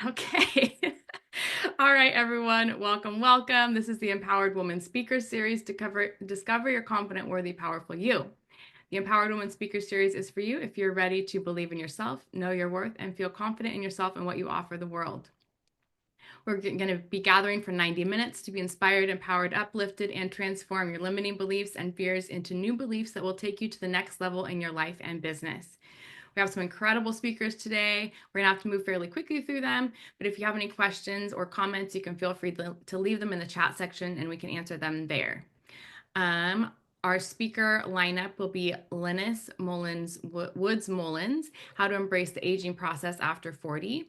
Okay. All right, everyone. Welcome, welcome. This is the Empowered Woman Speaker Series to discover your confident, worthy, powerful you. The Empowered Woman Speaker Series is for you if you're ready to believe in yourself, know your worth, and feel confident in yourself and what you offer the world. We're going to be gathering for 90 minutes to be inspired, empowered, uplifted, and transform your limiting beliefs and fears into new beliefs that will take you to the next level in your life and business. We have some incredible speakers today. We're going to have to move fairly quickly through them, but if you have any questions or comments, you can feel free to leave them in the chat section and we can answer them there. Our speaker lineup will be Lynnis, Woods-Mullins, How to Embrace the Aging Process After 40.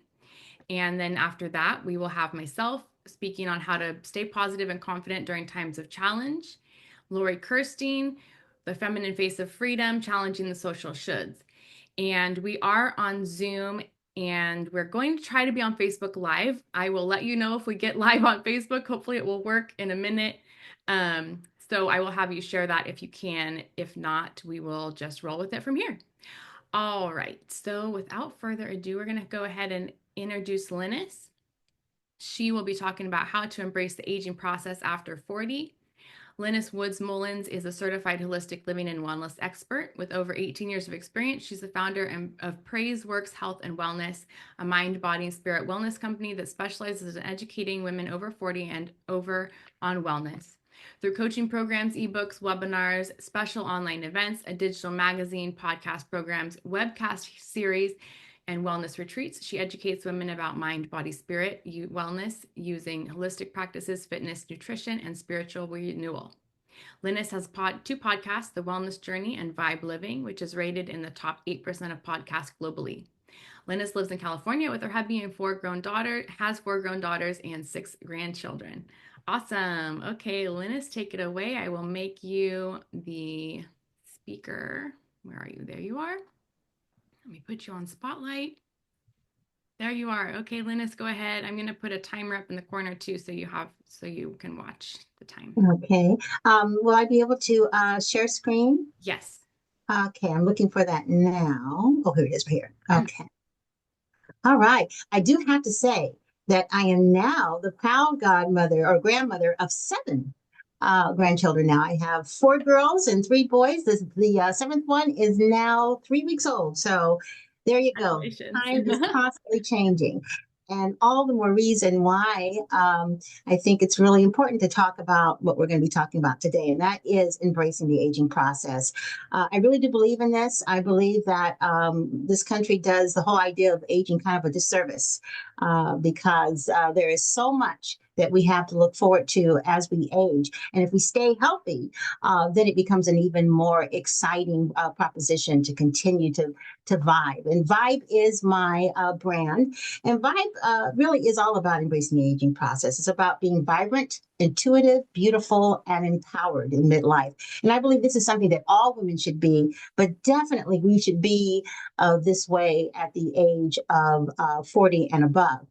And then after that, we will have myself speaking on how to stay positive and confident during times of challenge. Lori Kirstein, The Feminine Face of Freedom, Challenging the Social Shoulds. And we are on Zoom and we're going to try to be on Facebook Live. I will let you know if we get live on Facebook. Hopefully it will work in a minute. So I will have you share that if you can. If not, we will just roll with it from here. All right. So without further ado, we're going to go ahead and introduce Lynnis. She will be talking about how to embrace the aging process after 40. Lynnis Woods-Mullins is a certified holistic living and wellness expert with over 18 years of experience. She's the founder of Praise Works Health and Wellness, a mind, body, and spirit wellness company that specializes in educating women over 40 and over on wellness. Through coaching programs, ebooks, webinars, special online events, a digital magazine, podcast programs, webcast series, and wellness retreats, she educates women about mind, body, spirit, wellness using holistic practices, fitness, nutrition, and spiritual renewal. Lynnis has two podcasts, The Wellness Journey and Vibe Living, which is rated in the top 8% of podcasts globally. Lynnis lives in California with her hubby and has four grown daughters and 6 grandchildren. Awesome. Okay, Lynnis, take it away. I will make you the speaker. Where are you? There you are. Let me put you on spotlight. There you are. Okay, Lynnis, go ahead. I'm going to put a timer up in the corner too, so you can watch the time. Okay. Will I be able to share screen? Yes. Okay, I'm looking for that now. Oh, here it is right here. Okay. All right. I do have to say that I am now the proud godmother or grandmother of 7 grandchildren now. I have 4 girls and 3 boys. The seventh one is now 3 weeks old. So there you go. Time is constantly changing. And all the more reason why I think it's really important to talk about what we're going to be talking about today, and that is embracing the aging process. I really do believe in this. I believe that this country does the whole idea of aging kind of a disservice because there is so much that we have to look forward to as we age. And if we stay healthy, then it becomes an even more exciting proposition to continue to Vibe. And Vibe is my brand. And Vibe really is all about embracing the aging process. It's about being vibrant, intuitive, beautiful, and empowered in midlife. And I believe this is something that all women should be, but definitely we should be this way at the age of 40 and above.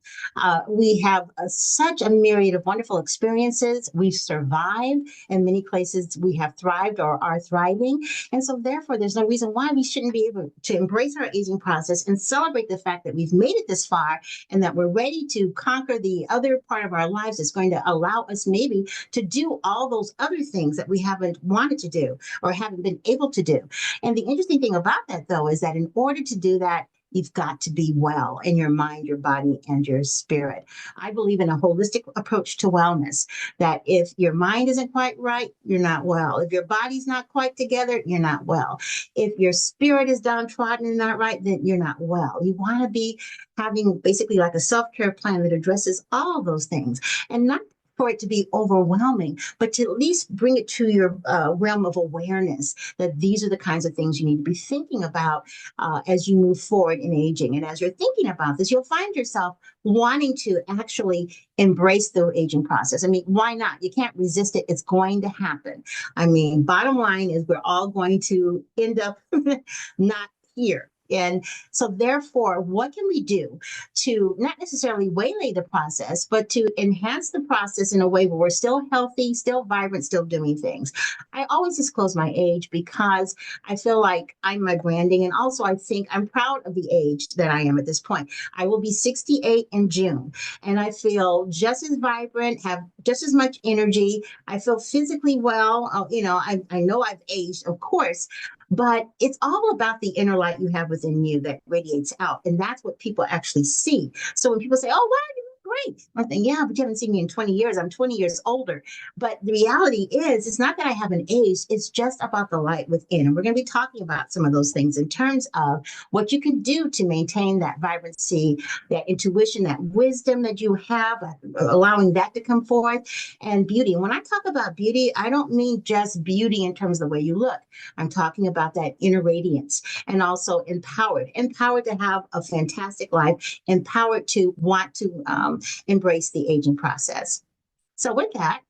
We have such a myriad of wonderful experiences. We've survived. In many places, we have thrived or are thriving. And so, therefore, there's no reason why we shouldn't be able to embrace our aging process and celebrate the fact that we've made it this far and that we're ready to conquer the other part of our lives that's going to allow us maybe to do all those other things that we haven't wanted to do or haven't been able to do. And the interesting thing about that, though, is that in order to do that, you've got to be well in your mind, your body, and your spirit. I believe in a holistic approach to wellness, that if your mind isn't quite right, you're not well. If your body's not quite together, you're not well. If your spirit is downtrodden and not right, then you're not well. You want to be having basically like a self-care plan that addresses all of those things, and not for it to be overwhelming, but to at least bring it to your realm of awareness that these are the kinds of things you need to be thinking about as you move forward in aging. And as you're thinking about this, you'll find yourself wanting to actually embrace the aging process. I mean, why not? You can't resist it. It's going to happen. I mean, bottom line is we're all going to end up not here. And so, therefore, what can we do to not necessarily waylay the process, but to enhance the process in a way where we're still healthy, still vibrant, still doing things? I always disclose my age because I feel like I'm my branding. And also, I think I'm proud of the age that I am at this point. I will be 68 in June, and I feel just as vibrant, have just as much energy. I feel physically well. I know I've aged, of course, but it's all about the inner light you have within you that radiates out. And that's what people actually see. So when people say, oh, wow, you look great, I think, yeah, but you haven't seen me in 20 years. I'm 20 years older. But the reality is, it's not that I haven't aged, it's just about the light within. And we're going to be talking about some of those things in terms of what you can do to maintain that vibrancy, that intuition, that wisdom that you have, allowing that to come forth, and beauty. And when I talk about beauty, I don't mean just beauty in terms of the way you look. I'm talking about that inner radiance, and also empowered to have a fantastic life, empowered to want to embrace the aging process. So, with that,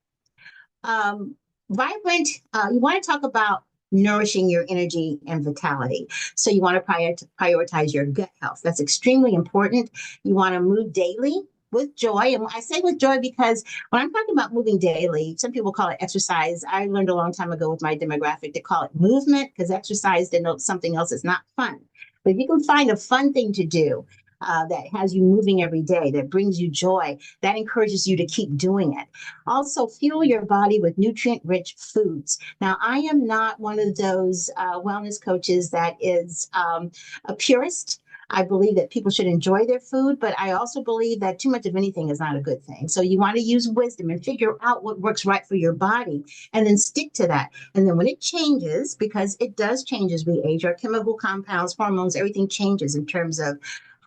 vibrant, you want to talk about nourishing your energy and vitality. So, you want to prioritize your gut health. That's extremely important. You want to move daily with joy. And I say with joy because when I'm talking about moving daily, some people call it exercise. I learned a long time ago with my demographic to call it movement, because exercise denotes something else that's not fun. But if you can find a fun thing to do, that has you moving every day, that brings you joy, that encourages you to keep doing it. Also, fuel your body with nutrient rich foods. Now, I am not one of those wellness coaches that is a purist. I believe that people should enjoy their food, but I also believe that too much of anything is not a good thing. So you want to use wisdom and figure out what works right for your body, and then stick to that. And then when it changes, because it does change as we age, our chemical compounds, hormones, everything changes in terms of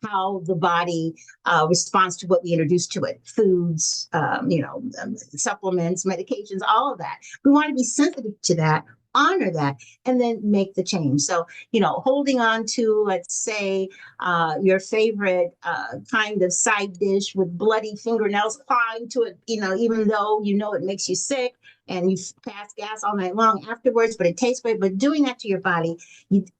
how the body responds to what we introduce to it, foods, supplements, medications, all of that. We want to be sensitive to that, honor that, and then make the change. So, holding on to, let's say, your favorite kind of side dish with bloody fingernails, clawing to it, even though it makes you sick, and you pass gas all night long afterwards, but it tastes great. But doing that to your body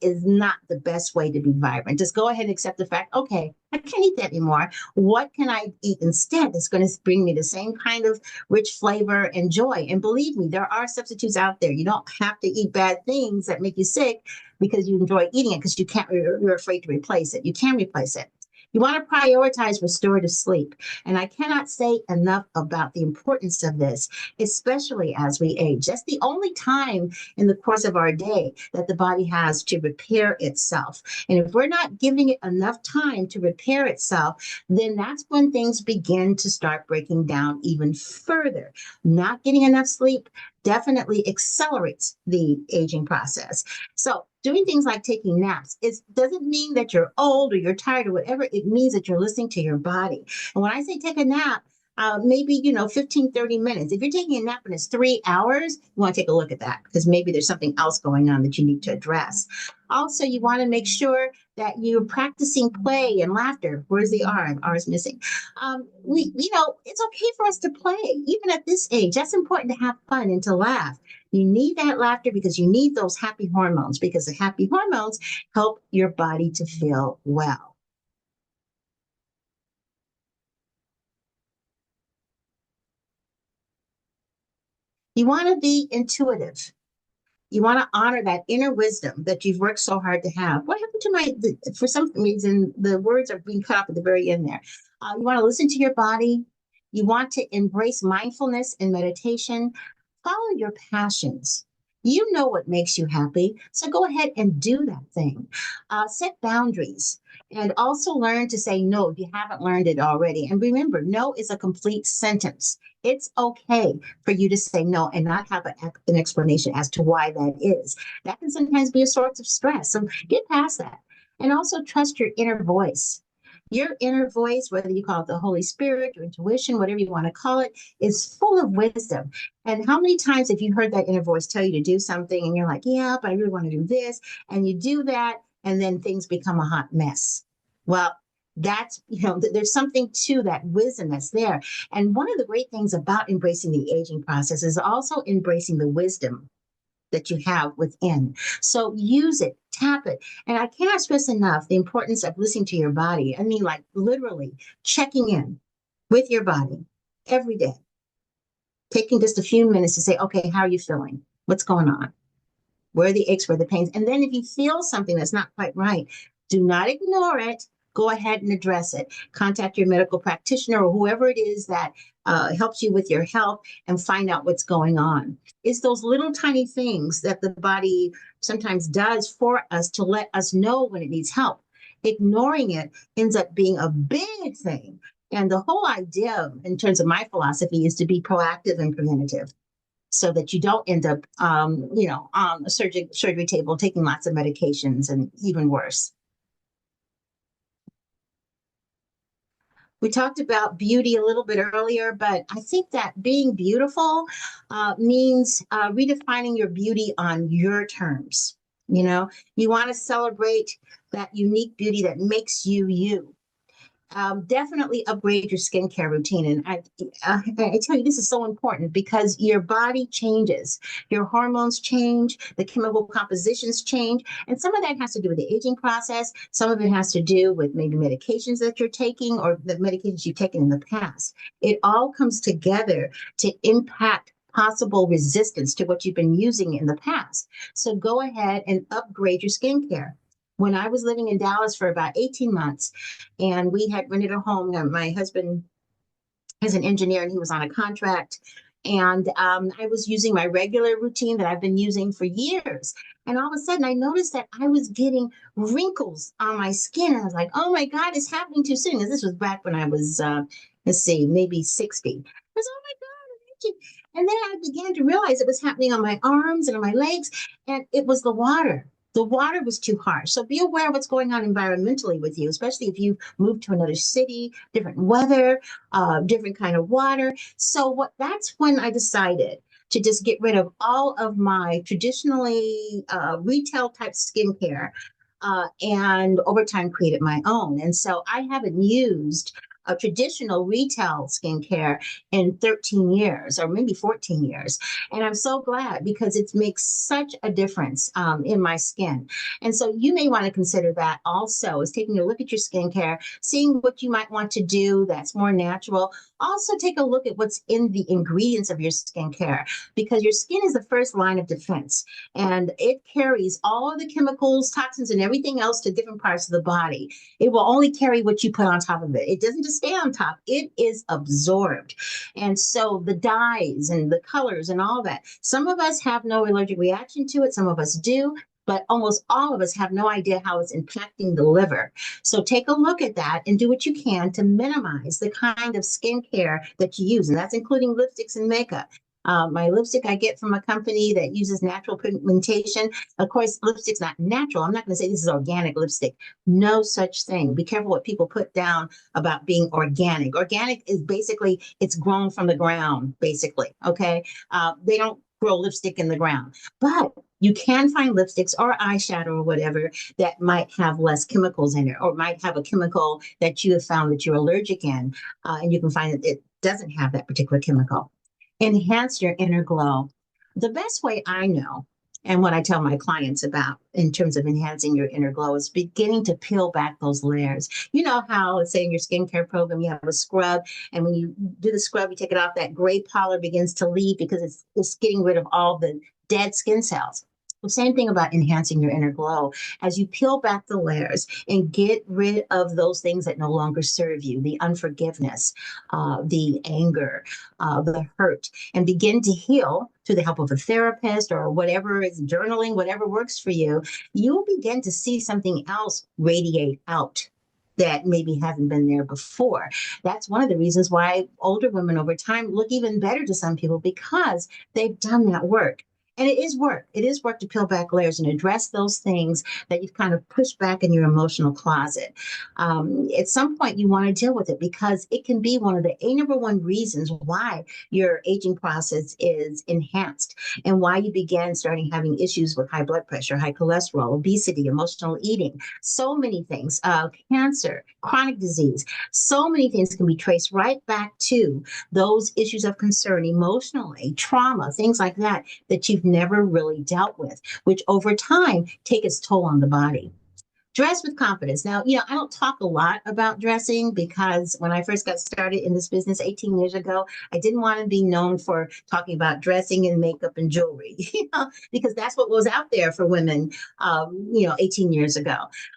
is not the best way to be vibrant. Just go ahead and accept the fact, okay, I can't eat that anymore. What can I eat instead that's going to bring me the same kind of rich flavor and joy? And believe me, there are substitutes out there. You don't have to eat bad things that make you sick because you enjoy eating it, because you're afraid to replace it. You can replace it. You want to prioritize restorative sleep. And I cannot say enough about the importance of this, especially as we age. That's the only time in the course of our day that the body has to repair itself. And if we're not giving it enough time to repair itself, then that's when things begin to start breaking down even further. Not getting enough sleep definitely accelerates the aging process. So doing things like taking naps, it doesn't mean that you're old or you're tired or whatever. It means that you're listening to your body. And when I say take a nap, maybe 15, 30 minutes. If you're taking a nap and it's 3 hours, you want to take a look at that, because maybe there's something else going on that you need to address. Also, you want to make sure that you're practicing play and laughter. Where's the R? R is missing. It's okay for us to play, even at this age. That's important, to have fun and to laugh. You need that laughter because you need those happy hormones, because the happy hormones help your body to feel well. You want to be intuitive. You want to honor that inner wisdom that you've worked so hard to have. What happened to for some reason, the words are being cut off at the very end there. You want to listen to your body. You want to embrace mindfulness and meditation. Follow your passions. You know what makes you happy, so go ahead and do that thing. Set boundaries, and also learn to say no if you haven't learned it already. And remember, no is a complete sentence. It's okay for you to say no and not have an explanation as to why that is. That can sometimes be a source of stress. So get past that. And also trust your inner voice. Your inner voice, whether you call it the Holy Spirit, your intuition, whatever you want to call it, is full of wisdom. And how many times have you heard that inner voice tell you to do something and you're like, yeah, but I really want to do this. And you do that, and then things become a hot mess. Well, there's something to that wisdom that's there. And one of the great things about embracing the aging process is also embracing the wisdom that you have within. So use it, tap it. And I cannot stress enough the importance of listening to your body. I mean, like literally checking in with your body every day, taking just a few minutes to say, okay, how are you feeling? What's going on? Where are the aches, where are the pains? And then if you feel something that's not quite right, do not ignore it. Go ahead and address it. Contact your medical practitioner or whoever it is that helps you with your health and find out what's going on. It's those little tiny things that the body sometimes does for us to let us know when it needs help. Ignoring it ends up being a big thing. And the whole idea, in terms of my philosophy, is to be proactive and preventative so that you don't end up, on a surgery table taking lots of medications and even worse. We talked about beauty a little bit earlier, but I think that being beautiful means redefining your beauty on your terms. You know, you want to celebrate that unique beauty that makes you you. Definitely upgrade your skincare routine. And I tell you, this is so important because your body changes, your hormones change, the chemical compositions change. And some of that has to do with the aging process. Some of it has to do with maybe medications that you're taking or the medications you've taken in the past. It all comes together to impact possible resistance to what you've been using in the past. So go ahead and upgrade your skincare. When I was living in Dallas for about 18 months, and we had rented a home. My husband is an engineer and he was on a contract. And I was using my regular routine that I've been using for years. And all of a sudden, I noticed that I was getting wrinkles on my skin. And I was like, oh my God, it's happening too soon. Because this was back when I was, let's see, maybe 60. I was, oh my God. And then I began to realize it was happening on my arms and on my legs. And it was the water. The water was too harsh. So be aware of what's going on environmentally with you, especially if you move to another city, different weather, different kind of water. So that's when I decided to just get rid of all of my traditionally retail type skincare and over time created my own. And so I haven't used a traditional retail skincare in 13 years or maybe 14 years. And I'm so glad because it makes such a difference in my skin. And so you may want to consider that also is taking a look at your skincare, seeing what you might want to do that's more natural. Also take a look at what's in the ingredients of your skincare because your skin is the first line of defense and it carries all of the chemicals, toxins, and everything else to different parts of the body. It will only carry what you put on top of it. It doesn't just stay on top, it is absorbed. And so the dyes and the colors and all that, some of us have no allergic reaction to it, some of us do. But almost all of us have no idea how it's impacting the liver. So take a look at that and do what you can to minimize the kind of skincare that you use. And that's including lipsticks and makeup. My lipstick I get from a company that uses natural pigmentation. Of course, lipstick's not natural. I'm not going to say this is organic lipstick. No such thing. Be careful what people put down about being organic. Organic is basically, it's grown from the ground, basically. Okay. They don't grow lipstick in the ground. But you can find lipsticks or eyeshadow or whatever that might have less chemicals in it or might have a chemical that you have found that you're allergic in. And you can find that it doesn't have that particular chemical. Enhance your inner glow. The best way I know, and what I tell my clients about in terms of enhancing your inner glow, is beginning to peel back those layers. You know how, let's say in your skincare program, you have a scrub, and when you do the scrub, you take it off, that gray pallor begins to leave because it's getting rid of all the dead skin cells. The same thing about enhancing your inner glow. As you peel back the layers and get rid of those things that no longer serve you, the unforgiveness, the anger, the hurt, and begin to heal through the help of a therapist or whatever is journaling, whatever works for you, you'll begin to see something else radiate out that maybe hasn't been there before. That's one of the reasons why older women over time look even better to some people because they've done that work. And it is work. It is work to peel back layers and address those things that you've kind of pushed back in your emotional closet. At some point, you want to deal with it because it can be one of the number one reasons why your aging process is enhanced and why you began starting having issues with high blood pressure, high cholesterol, obesity, emotional eating, so many things, cancer, chronic disease. So many things can be traced right back to those issues of concern emotionally, trauma, things like that, that you've we've never really dealt with, which over time take its toll on the body. Dress with confidence. Now, I don't talk a lot about dressing because when I first got started in this business 18 years ago, I didn't want to be known for talking about dressing and makeup and jewelry, because that's what was out there for women, 18 years ago.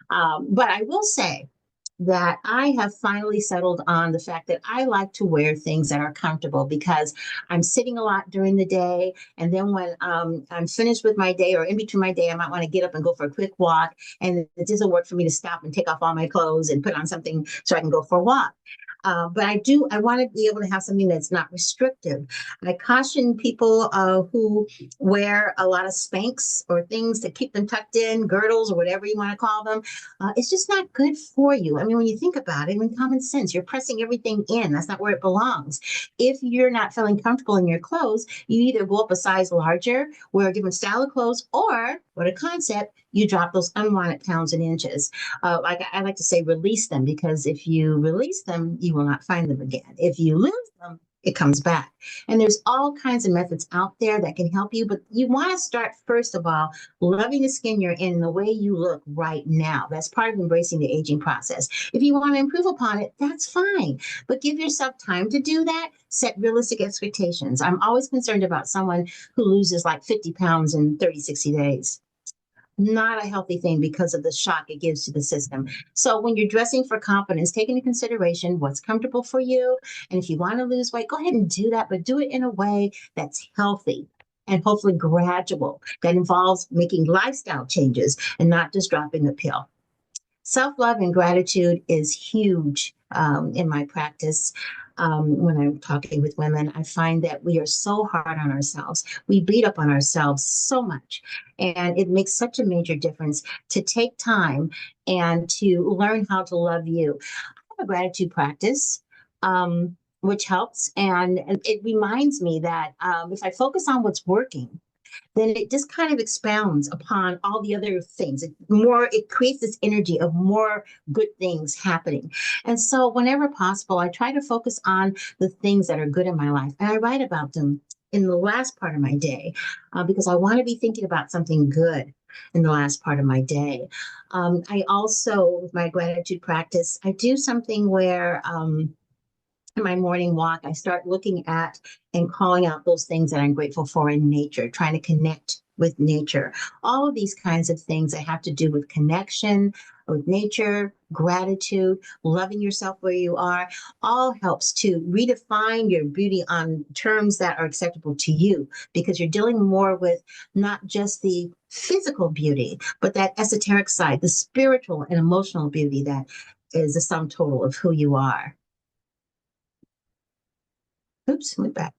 But I will say that I have finally settled on the fact that I like to wear things that are comfortable because I'm sitting a lot during the day. And then when I'm finished with my day or in between my day, I might want to get up and go for a quick walk. And it doesn't work for me to stop and take off all my clothes and put on something so I can go for a walk. But I want to be able to have something that's not restrictive. I caution people who wear a lot of Spanx or things to keep them tucked in, girdles or whatever you want to call them. It's just not good for you. I mean, when you think about it, in common sense, you're pressing everything in. That's not where it belongs. If you're not feeling comfortable in your clothes, you either go up a size larger, wear a different style of clothes, or what a concept, you drop those unwanted pounds and inches. Like I like to say, release them, because if you release them, you will not find them again. If you lose them, it comes back. And there's all kinds of methods out there that can help you, but you want to start, first of all, loving the skin you're in, the way you look right now. That's part of embracing the aging process. If you want to improve upon it, that's fine, but give yourself time to do that. Set realistic expectations. I'm always concerned about someone who loses like 50 pounds in 30, 60 days. Not a healthy thing because of the shock it gives to the system. So when you're dressing for confidence, take into consideration what's comfortable for you. And if you want to lose weight, go ahead and do that, but do it in a way that's healthy and hopefully gradual, that involves making lifestyle changes and not just dropping a pill. Self-love and gratitude is huge in my practice. When I'm talking with women, I find that we are so hard on ourselves. We beat up on ourselves so much. And it makes such a major difference to take time and to learn how to love you. I have a gratitude practice, which helps. And it reminds me that if I focus on what's working, then it just kind of expounds upon all the other things. It creates this energy of more good things happening. And so whenever possible, I try to focus on the things that are good in my life. And I write about them in the last part of my day, because I want to be thinking about something good in the last part of my day. I also, with my gratitude practice, I do something where in my morning walk, I start looking at and calling out those things that I'm grateful for in nature, trying to connect with nature. All of these kinds of things that have to do with connection with nature, gratitude, loving yourself where you are, all helps to redefine your beauty on terms that are acceptable to you, because you're dealing more with not just the physical beauty, but that esoteric side, the spiritual and emotional beauty that is the sum total of who you are. Oops, went back.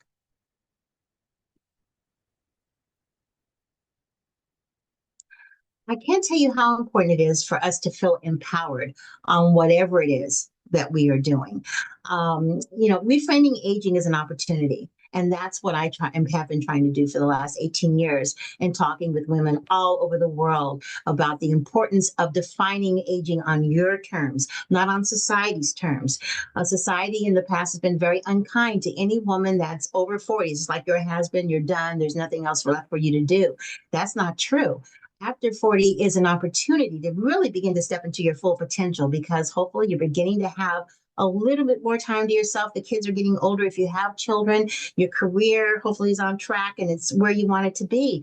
I can't tell you how important it is for us to feel empowered on whatever it is that we are doing. Reframing aging is an opportunity. And that's what I try and have been trying to do for the last 18 years, and talking with women all over the world about the importance of defining aging on your terms, not on society's terms. Society in the past has been very unkind to any woman that's over 40. It's like your husband, you're done. There's nothing else left for you to do. That's not true. After 40 is an opportunity to really begin to step into your full potential, because hopefully you're beginning to have a little bit more time to yourself. The kids are getting older. If you have children, your career hopefully is on track and it's where you want it to be.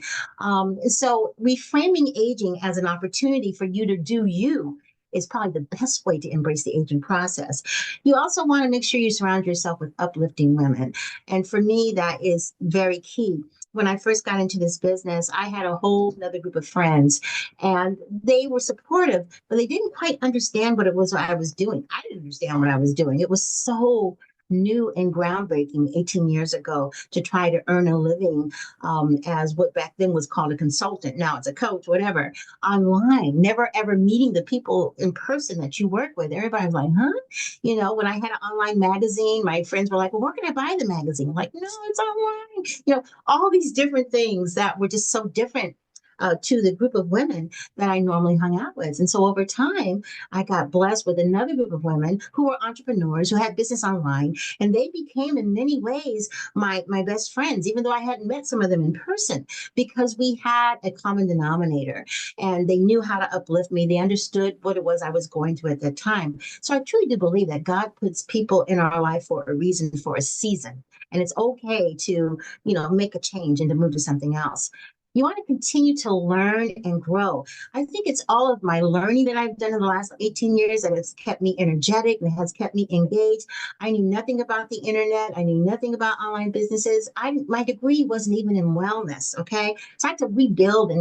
So reframing aging as an opportunity for you to do you is probably the best way to embrace the aging process. You also want to make sure you surround yourself with uplifting women. And for me, that is very key. When I first got into this business, I had a whole another group of friends, and they were supportive, but they didn't quite understand what it was I was doing. I didn't understand what I was doing. It was so new and groundbreaking 18 years ago to try to earn a living as what back then was called a consultant. Now it's a coach, whatever, online, never ever meeting the people in person that you work with. Everybody was like, huh? When I had an online magazine, my friends were like, well, where can I buy the magazine? I'm like, no, it's online. All these different things that were just so different to the group of women that I normally hung out with. And so over time, I got blessed with another group of women who were entrepreneurs who had business online, and they became in many ways my best friends, even though I hadn't met some of them in person, because we had a common denominator and they knew how to uplift me. They understood what it was I was going through at that time. So I truly do believe that God puts people in our life for a reason, for a season. And it's okay to, make a change and to move to something else. You want to continue to learn and grow. I think it's all of my learning that I've done in the last 18 years that has kept me energetic and has kept me engaged. I knew nothing about the internet. I knew nothing about online businesses. My degree wasn't even in wellness. Okay. So I had to rebuild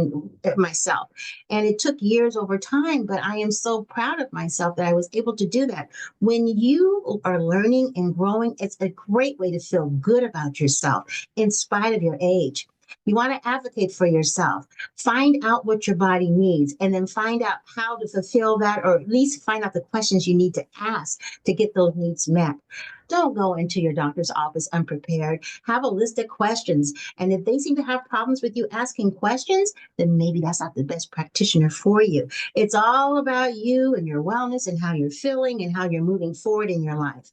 myself. And it took years over time, but I am so proud of myself that I was able to do that. When you are learning and growing, it's a great way to feel good about yourself in spite of your age. You want to advocate for yourself. Find out what your body needs and then find out how to fulfill that, or at least find out the questions you need to ask to get those needs met. Don't go into your doctor's office unprepared. Have a list of questions. And if they seem to have problems with you asking questions, then maybe that's not the best practitioner for you. It's all about you and your wellness and how you're feeling and how you're moving forward in your life.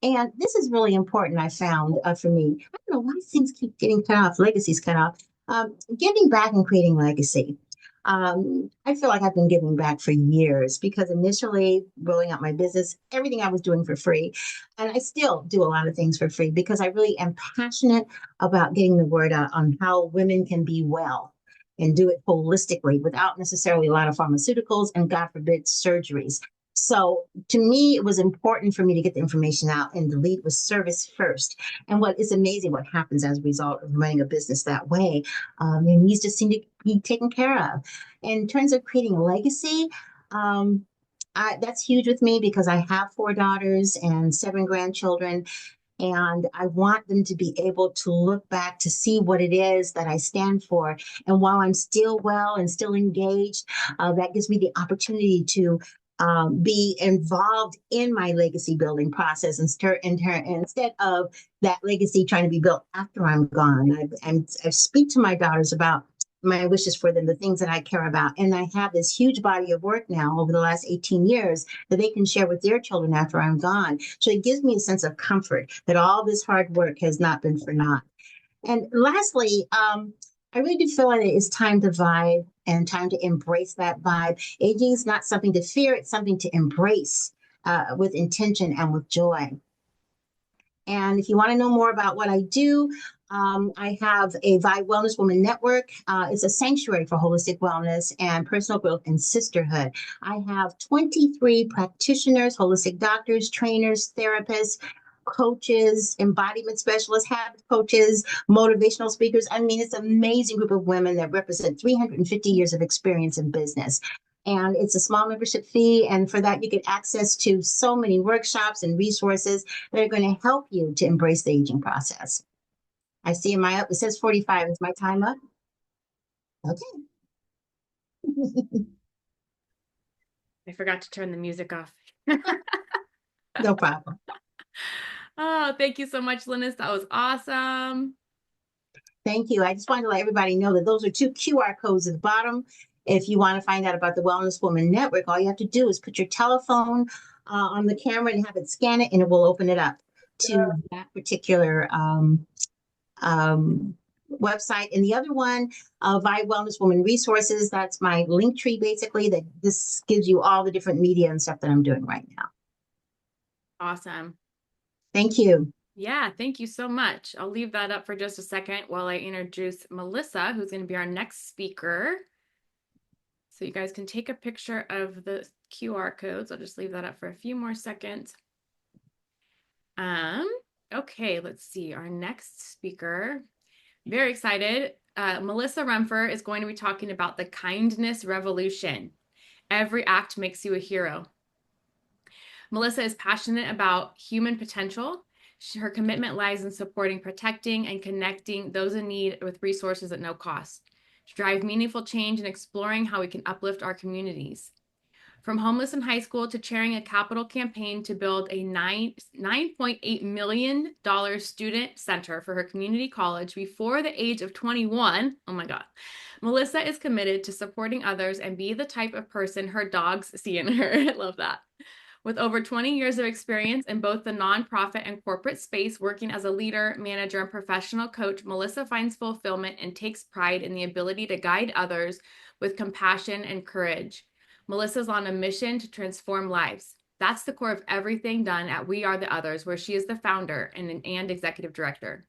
And this is really important, I found for me. I don't know why things keep getting cut off, legacies cut off. Giving back and creating legacy. I feel like I've been giving back for years because initially rolling out my business, everything I was doing for free. And I still do a lot of things for free because I really am passionate about getting the word out on how women can be well and do it holistically without necessarily a lot of pharmaceuticals and, God forbid, surgeries. So to me, it was important for me to get the information out and the lead was service first. And what is amazing, what happens as a result of running a business that way, it needs to seem to be taken care of. In terms of creating a legacy, that's huge with me because I have 4 daughters and 7 grandchildren. And I want them to be able to look back to see what it is that I stand for. And while I'm still well and still engaged, that gives me the opportunity to be involved in my legacy building process instead of that legacy trying to be built after I'm gone. I speak to my daughters about my wishes for them, the things that I care about. And I have this huge body of work now over the last 18 years that they can share with their children after I'm gone. So it gives me a sense of comfort that all this hard work has not been for naught. And lastly, I really do feel like it is time to vibe and time to embrace that vibe. Aging is not something to fear, it's something to embrace with intention and with joy. And if you want to know more about what I do, I have a Vibe Wellness Woman Network. It's a sanctuary for holistic wellness and personal growth and sisterhood. I have 23 practitioners, holistic doctors, trainers, therapists, coaches, embodiment specialists, habit coaches, motivational speakers. I mean, it's an amazing group of women that represent 350 years of experience in business. And it's a small membership fee. And for that, you get access to so many workshops and resources that are going to help you to embrace the aging process. I see my up. It says 45. Is my time up? Okay. I forgot to turn the music off. No problem. Oh, thank you so much, Lynnis. That was awesome. Thank you. I just wanted to let everybody know that those are 2 QR codes at the bottom. If you want to find out about the Wellness Woman Network, all you have to do is put your telephone on the camera and have it scan it, and it will open it up to that particular website. And the other one, Vibe Wellness Woman Resources, that's my link tree basically, that this gives you all the different media and stuff that I'm doing right now. Awesome. Thank you. Yeah, thank you so much. I'll leave that up for just a second while I introduce Mellissa, who's going to be our next speaker. So you guys can take a picture of the QR codes. I'll just leave that up for a few more seconds. Okay, let's see. Our next speaker, very excited. Mellissa Rempfer is going to be talking about the kindness revolution. Every act makes you a hero. Mellissa is passionate about human potential. Her commitment lies in supporting, protecting, and connecting those in need with resources at no cost to drive meaningful change and exploring how we can uplift our communities. From homeless in high school to chairing a capital campaign to build a $9.8 million student center for her community college before the age of 21. Oh my God. Mellissa is committed to supporting others and be the type of person her dogs see in her. I love that. With over 20 years of experience in both the nonprofit and corporate space, working as a leader, manager, and professional coach, Mellissa finds fulfillment and takes pride in the ability to guide others with compassion and courage. Melissa's on a mission to transform lives. That's the core of everything done at We Are the Others, where she is the founder and executive director.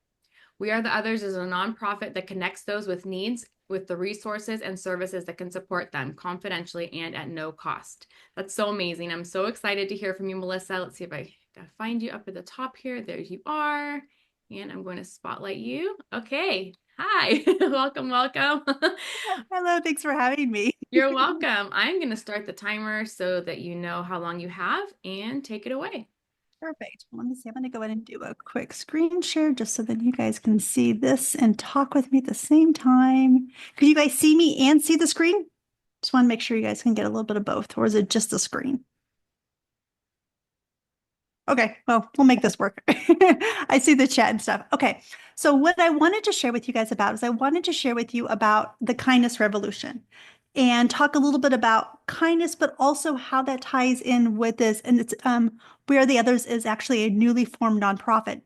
We Are the Others is a nonprofit that connects those with needs with the resources and services that can support them confidentially and at no cost. That's so amazing. I'm so excited to hear from you, Mellissa. Let's see if I can find you up at the top here. There you are. And I'm going to spotlight you. Okay. Hi. Welcome, welcome. Hello, thanks for having me. You're welcome. I'm going to start the timer so that you know how long you have and take it away. Perfect. Let me see. I'm going to go ahead and do a quick screen share just so that you guys can see this and talk with me at the same time. Could you guys see me and see the screen? Just want to make sure you guys can get a little bit of both, or is it just the screen? Okay, well, we'll make this work. I see the chat and stuff. Okay, so what I wanted to share with you guys about is I wanted to share with you about the kindness revolution and talk a little bit about kindness, but also how that ties in with this. And it's We Are the Others is actually a newly formed nonprofit.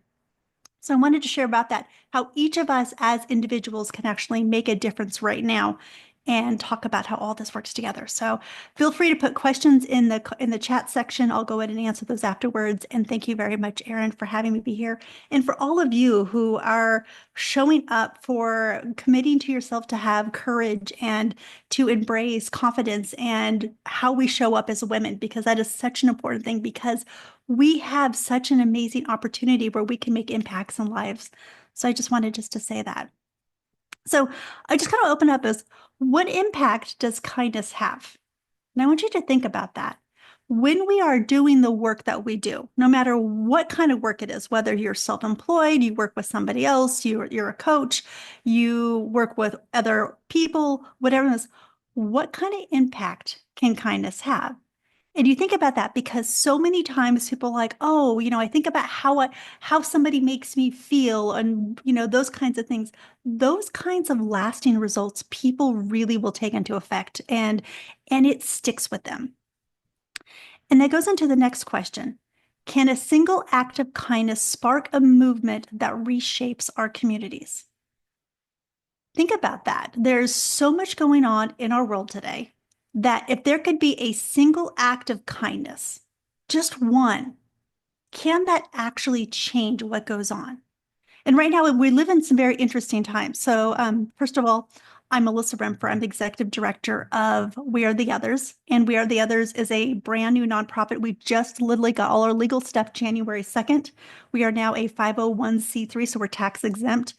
So I wanted to share about that, how each of us as individuals can actually make a difference right now and talk about how all this works together. So feel free to put questions in the chat section. I'll go ahead and answer those afterwards. And thank you very much, Erin, for having me be here. And for all of you who are showing up, for committing to yourself to have courage and to embrace confidence and how we show up as women, because that is such an important thing, because we have such an amazing opportunity where we can make impacts in lives. So I just wanted to say that. So I just kind of open up as, what impact does kindness have? And I want you to think about that. When we are doing the work that we do, no matter what kind of work it is, whether you're self-employed, you work with somebody else, you're a coach, you work with other people, whatever it is, what kind of impact can kindness have? And you think about that because so many times people are like, oh, I think about how somebody makes me feel and, those kinds of things. Those kinds of lasting results people really will take into effect and it sticks with them. And that goes into the next question. Can a single act of kindness spark a movement that reshapes our communities? Think about that. There's so much going on in our world today that if there could be a single act of kindness, just one, can that actually change what goes on? And right now we live in some very interesting times. So first of all, I'm Mellissa Rempfer. I'm the executive director of We Are the Others. And We Are the Others is a brand new nonprofit. We just literally got all our legal stuff January 2nd. We are now a 501c3, so we're tax exempt.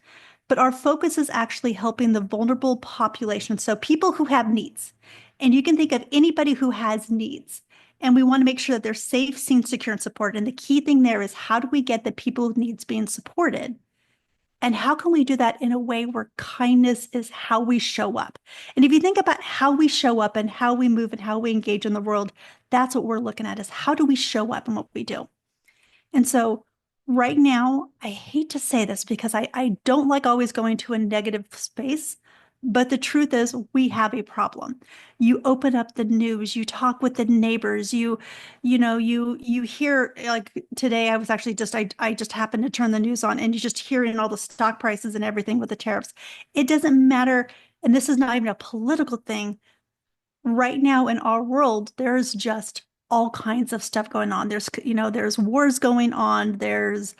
But our focus is actually helping the vulnerable population. So people who have needs. And you can think of anybody who has needs. And we want to make sure that they're safe, seen, secure, and supported. And the key thing there is, how do we get the people with needs being supported? And how can we do that in a way where kindness is how we show up? And if you think about how we show up and how we move and how we engage in the world, that's what we're looking at, is how do we show up in what we do? And so right now, I hate to say this because I don't like always going to a negative space, but the truth is we have a problem. You open up the news, you talk with the neighbors, you hear, like today I was actually I just happened to turn the news on and you just hearing all the stock prices and everything with the tariffs. It doesn't matter. And this is not even a political thing. Right now in our world, there's just all kinds of stuff going on. There's wars going on. There's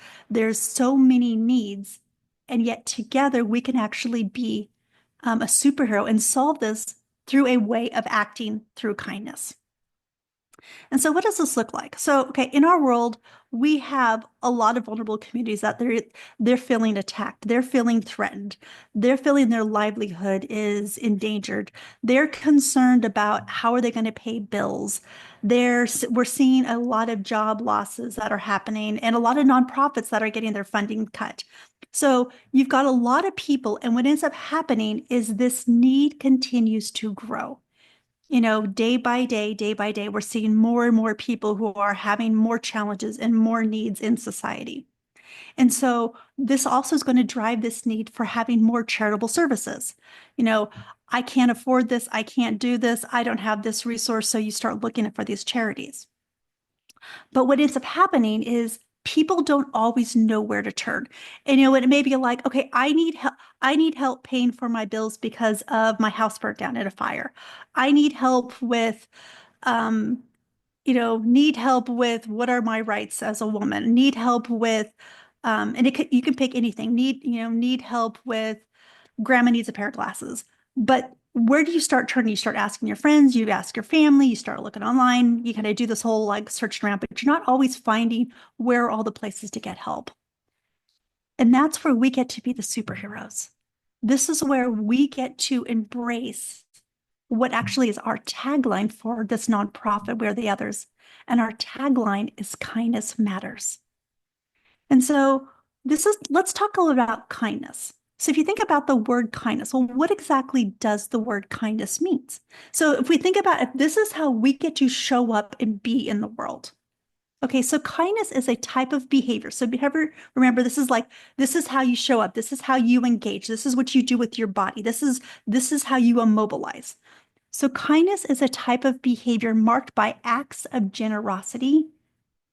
so many needs. And yet together we can actually be a superhero and solve this through a way of acting through kindness. And so what does this look like? So, okay, in our world, we have a lot of vulnerable communities that they're feeling attacked. They're feeling threatened. They're feeling their livelihood is endangered. They're concerned about how are they going to pay bills. We're seeing a lot of job losses that are happening and a lot of nonprofits that are getting their funding cut. So you've got a lot of people, and what ends up happening is this need continues to grow. day by day, we're seeing more and more people who are having more challenges and more needs in society. And so this also is going to drive this need for having more charitable services. You know, I can't afford this. I can't do this. I don't have this resource. So you start looking for these charities. But what ends up happening is people don't always know where to turn. And it may be like, okay, I need help. I need help paying for my bills because of my house burnt down in a fire. I need help with um, need help with what are my rights as a woman, need help with, and you can pick anything, need help with grandma needs a pair of glasses. But where do you start turning? You start asking your friends, you ask your family, you start looking online, you kind of do this whole like searching around, but you're not always finding where are all the places to get help. And that's where we get to be the superheroes. This is where we get to embrace what actually is our tagline for this nonprofit, We're the Others. And our tagline is kindness matters. And so let's talk a little about kindness. So if you think about the word kindness, well, what exactly does the word kindness mean? So if we think about if this is how we get to show up and be in the world. Okay, so kindness is a type of behavior. So remember, this is how you show up. This is how you engage. This is what you do with your body. This is how you immobilize. So kindness is a type of behavior marked by acts of generosity,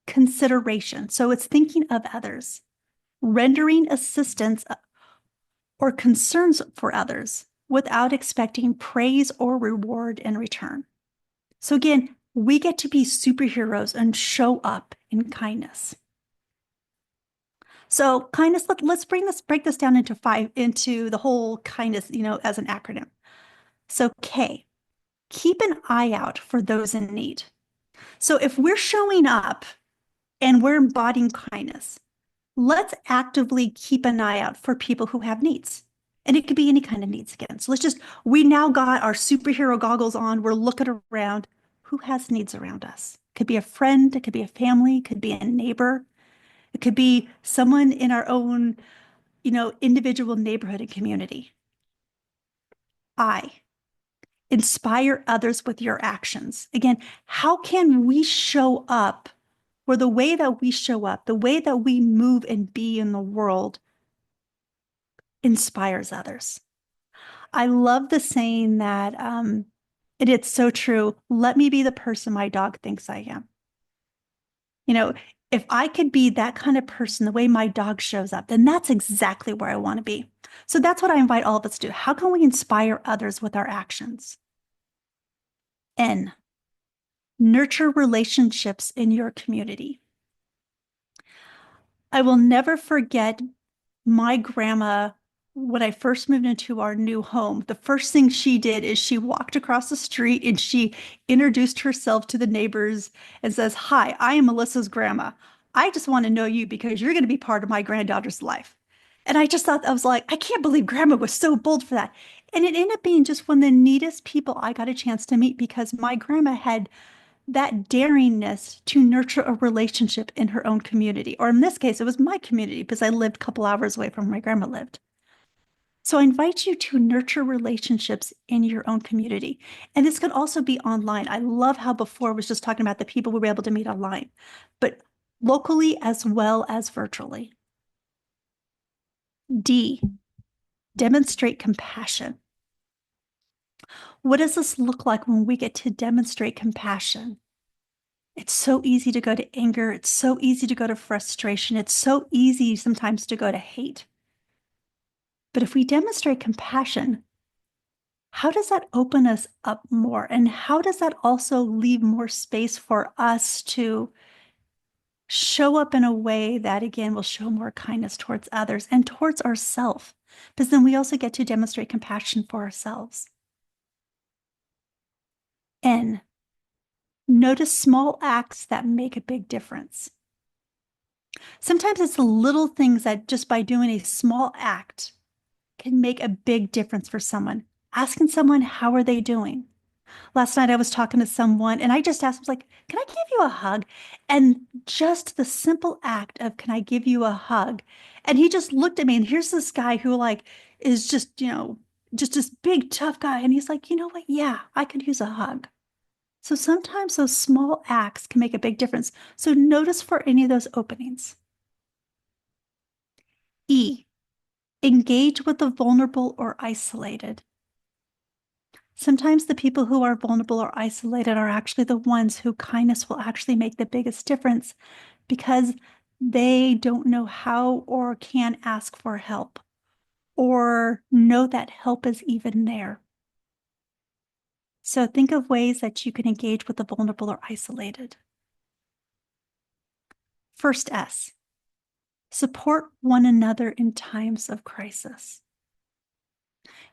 consideration. So it's thinking of others, rendering assistance or concerns for others without expecting praise or reward in return. So again, we get to be superheroes and show up in kindness. So kindness, let's break this down into the whole kindness, as an acronym. So K, keep an eye out for those in need. So if we're showing up and we're embodying kindness, let's actively keep an eye out for people who have needs. And it could be any kind of needs again. So we now got our superhero goggles on. We're looking around. Who has needs around us? It could be a friend. It could be a family. It could be a neighbor. It could be someone in our own, individual neighborhood and community. I inspire others with your actions. Again, how can we show up where the way that we show up, the way that we move and be in the world inspires others? I love the saying that, and it's so true, let me be the person my dog thinks I am. If I could be that kind of person, the way my dog shows up, then that's exactly where I want to be. So that's what I invite all of us to do. How can we inspire others with our actions? N, nurture relationships in your community. I will never forget my grandma when I first moved into our new home. The first thing she did is she walked across the street and she introduced herself to the neighbors and says, "Hi, I am Melissa's grandma. I just want to know you because you're going to be part of my granddaughter's life." And I just thought, I was like, I can't believe grandma was so bold for that. And it ended up being just one of the neatest people I got a chance to meet because my grandma had that daringness to nurture a relationship in her own community. Or in this case, it was my community because I lived a couple hours away from where my grandma lived. So I invite you to nurture relationships in your own community. And this could also be online. I love how before I was just talking about the people we were able to meet online, but locally as well as virtually. D, demonstrate compassion. What does this look like when we get to demonstrate compassion? It's so easy to go to anger. It's so easy to go to frustration. It's so easy sometimes to go to hate. But if we demonstrate compassion, how does that open us up more? And how does that also leave more space for us to show up in a way that, again, will show more kindness towards others and towards ourselves? Because then we also get to demonstrate compassion for ourselves. N, notice small acts that make a big difference. Sometimes it's the little things that just by doing a small act can make a big difference for someone. Asking someone, how are they doing? Last night I was talking to someone and I just asked, I was like, can I give you a hug? And just the simple act of, can I give you a hug? And he just looked at me and here's this guy who is just, just this big, tough guy. And he's like, you know what? Yeah, I could use a hug. So sometimes those small acts can make a big difference. So notice for any of those openings. E, engage with the vulnerable or isolated. Sometimes the people who are vulnerable or isolated are actually the ones who kindness will actually make the biggest difference because they don't know how or can ask for help or know that help is even there. So think of ways that you can engage with the vulnerable or isolated. First S, support one another in times of crisis.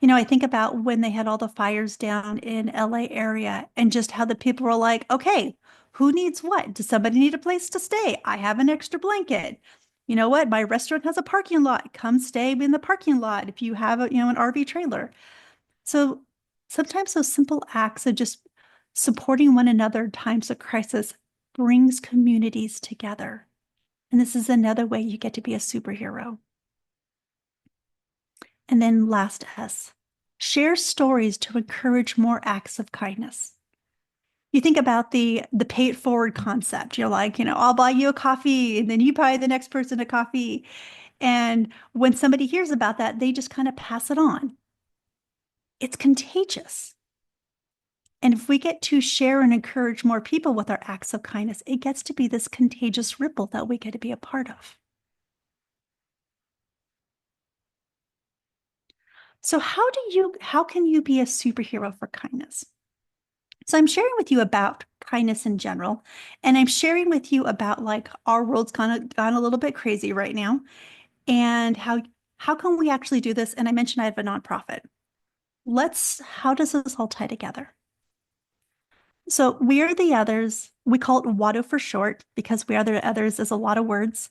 You know, I think about when they had all the fires down in LA area and just how the people were like, okay, who needs what? Does somebody need a place to stay? I have an extra blanket. You know what? My restaurant has a parking lot. Come stay in the parking lot if you have a, an RV trailer. So sometimes those simple acts of just supporting one another in times of crisis brings communities together. And this is another way you get to be a superhero. And then last S, share stories to encourage more acts of kindness. You think about the pay it forward concept. You're like, I'll buy you a coffee and then you buy the next person a coffee. And when somebody hears about that, they just kind of pass it on. It's contagious. And if we get to share and encourage more people with our acts of kindness, it gets to be this contagious ripple that we get to be a part of. So how can you be a superhero for kindness? So I'm sharing with you about kindness in general, and I'm sharing with you about like our world's kind of gone a little bit crazy right now, and how can we actually do this? And I mentioned I have a nonprofit. How does this all tie together? So We Are the Others, we call it WADO for short because We Are the Others is a lot of words,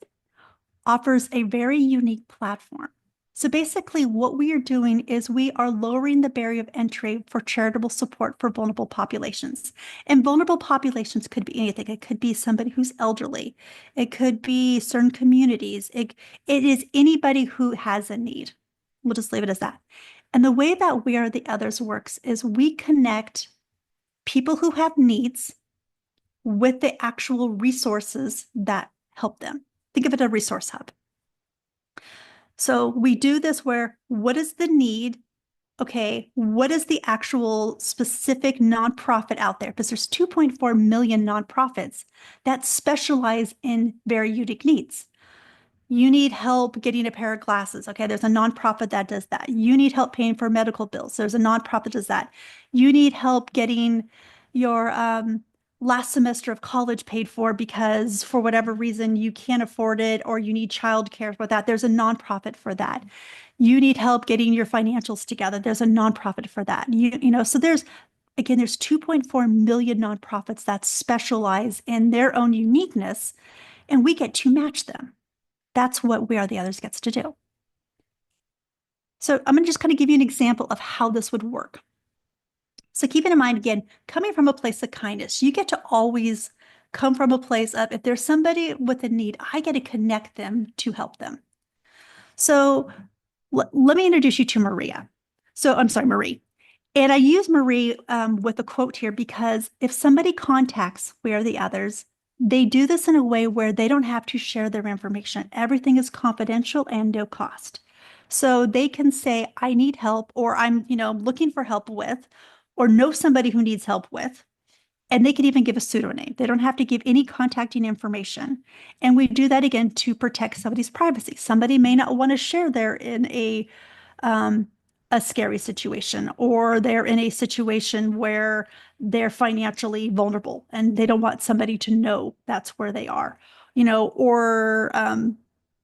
offers a very unique platform. So basically what we are doing is we are lowering the barrier of entry for charitable support for vulnerable populations. And vulnerable populations could be anything. It could be somebody who's elderly. It could be certain communities. It is anybody who has a need. We'll just leave it as that. And the way that We Are the Others works is we connect people who have needs with the actual resources that help them. Think of it as a resource hub. So we do this where what is the need? Okay, what is the actual specific nonprofit out there? Because there's 2.4 million nonprofits that specialize in very unique needs. You need help getting a pair of glasses. Okay, there's a nonprofit that does that. You need help paying for medical bills. There's a nonprofit that does that. You need help getting your last semester of college paid for because for whatever reason you can't afford it or you need childcare for that. There's a nonprofit for that. You need help getting your financials together. There's a nonprofit for that. So there's 2.4 million nonprofits that specialize in their own uniqueness, and we get to match them. That's what We Are the Others gets to do. So I'm going to just kind of give you an example of how this would work. So keep in mind, again, coming from a place of kindness, you get to always come from a place of, if there's somebody with a need, I get to connect them to help them. So let me introduce you to Maria. I'm sorry, Marie. And I use Marie with a quote here because if somebody contacts We Are the Others, they do this in a way where they don't have to share their information. Everything is confidential and no cost. So they can say, I need help, or I'm, looking for help with, or know somebody who needs help with. And they can even give a pseudonym. They don't have to give any contacting information. And we do that again to protect somebody's privacy. Somebody may not want to share they're in a scary situation, or they're in a situation where they're financially vulnerable and they don't want somebody to know that's where they are, or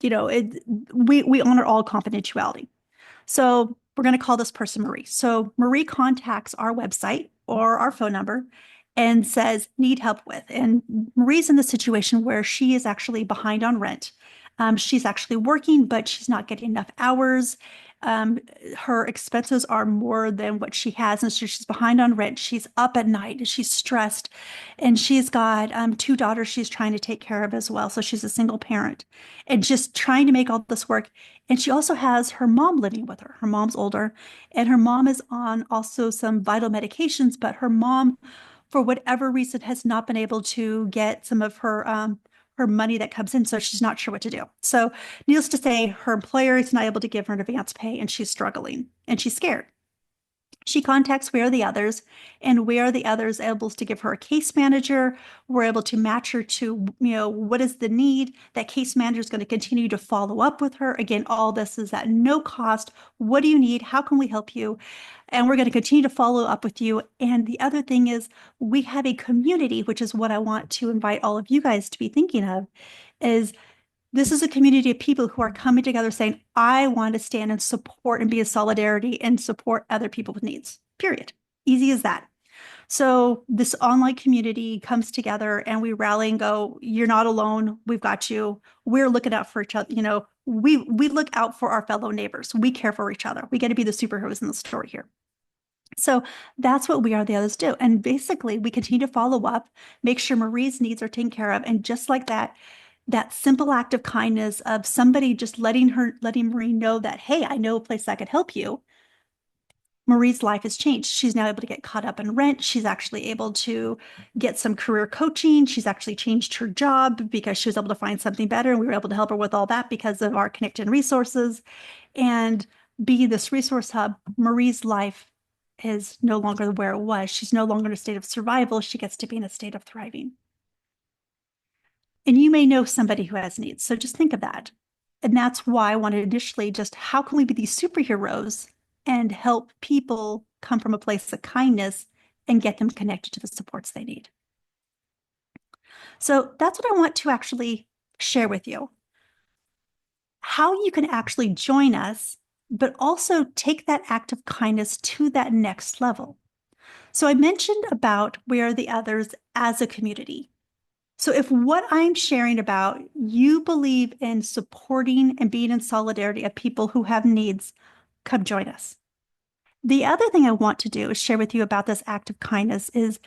we honor all confidentiality. So we're going to call this person Marie. So Marie contacts our website or our phone number and says, need help with. And Marie's in the situation where she is actually behind on rent. She's actually working, but she's not getting enough hours. Um, her expenses are more than what she has, and so she's behind on rent. She's up at night and she's stressed, and she's got two daughters she's trying to take care of as well. So she's a single parent and just trying to make all this work. And she also has her mom living with her. Her mom's older, and her mom is on also some vital medications, but her mom, for whatever reason, has not been able to get some of her money that comes in, so she's not sure what to do. So, needless to say, her employer is not able to give her an advance pay, and she's struggling and she's scared. She contacts We Are the Others, and We Are the Others able to give her a case manager. We're able to match her to, what is the need. That case manager is going to continue to follow up with her. Again, all this is at no cost. What do you need? How can we help you? And we're going to continue to follow up with you. And the other thing is, we have a community, which is what I want to invite all of you guys to be thinking of, is this is a community of people who are coming together saying, I want to stand and support and be a solidarity and support other people with needs, period. Easy as that. So this online community comes together and we rally and go, you're not alone. We've got you. We're looking out for each other. We look out for our fellow neighbors. We care for each other. We get to be the superheroes in the story here. So that's what We Are the Others do. And basically, we continue to follow up, make sure Marie's needs are taken care of. And just like that, that simple act of kindness of somebody just letting Marie know that, hey, I know a place that could help you. Marie's life has changed. She's now able to get caught up in rent. She's actually able to get some career coaching. She's actually changed her job because she was able to find something better. And we were able to help her with all that because of our connected resources. And be this resource hub, Marie's life is no longer where it was. She's no longer in a state of survival. She gets to be in a state of thriving. And you may know somebody who has needs. So just think of that. And that's why I wanted initially just how can we be these superheroes and help people come from a place of kindness and get them connected to the supports they need. So that's what I want to actually share with you. How you can actually join us, but also take that act of kindness to that next level. So I mentioned about We Are the Others as a community. So if what I'm sharing about, you believe in supporting and being in solidarity of people who have needs, come join us. The other thing I want to do is share with you about this act of kindness is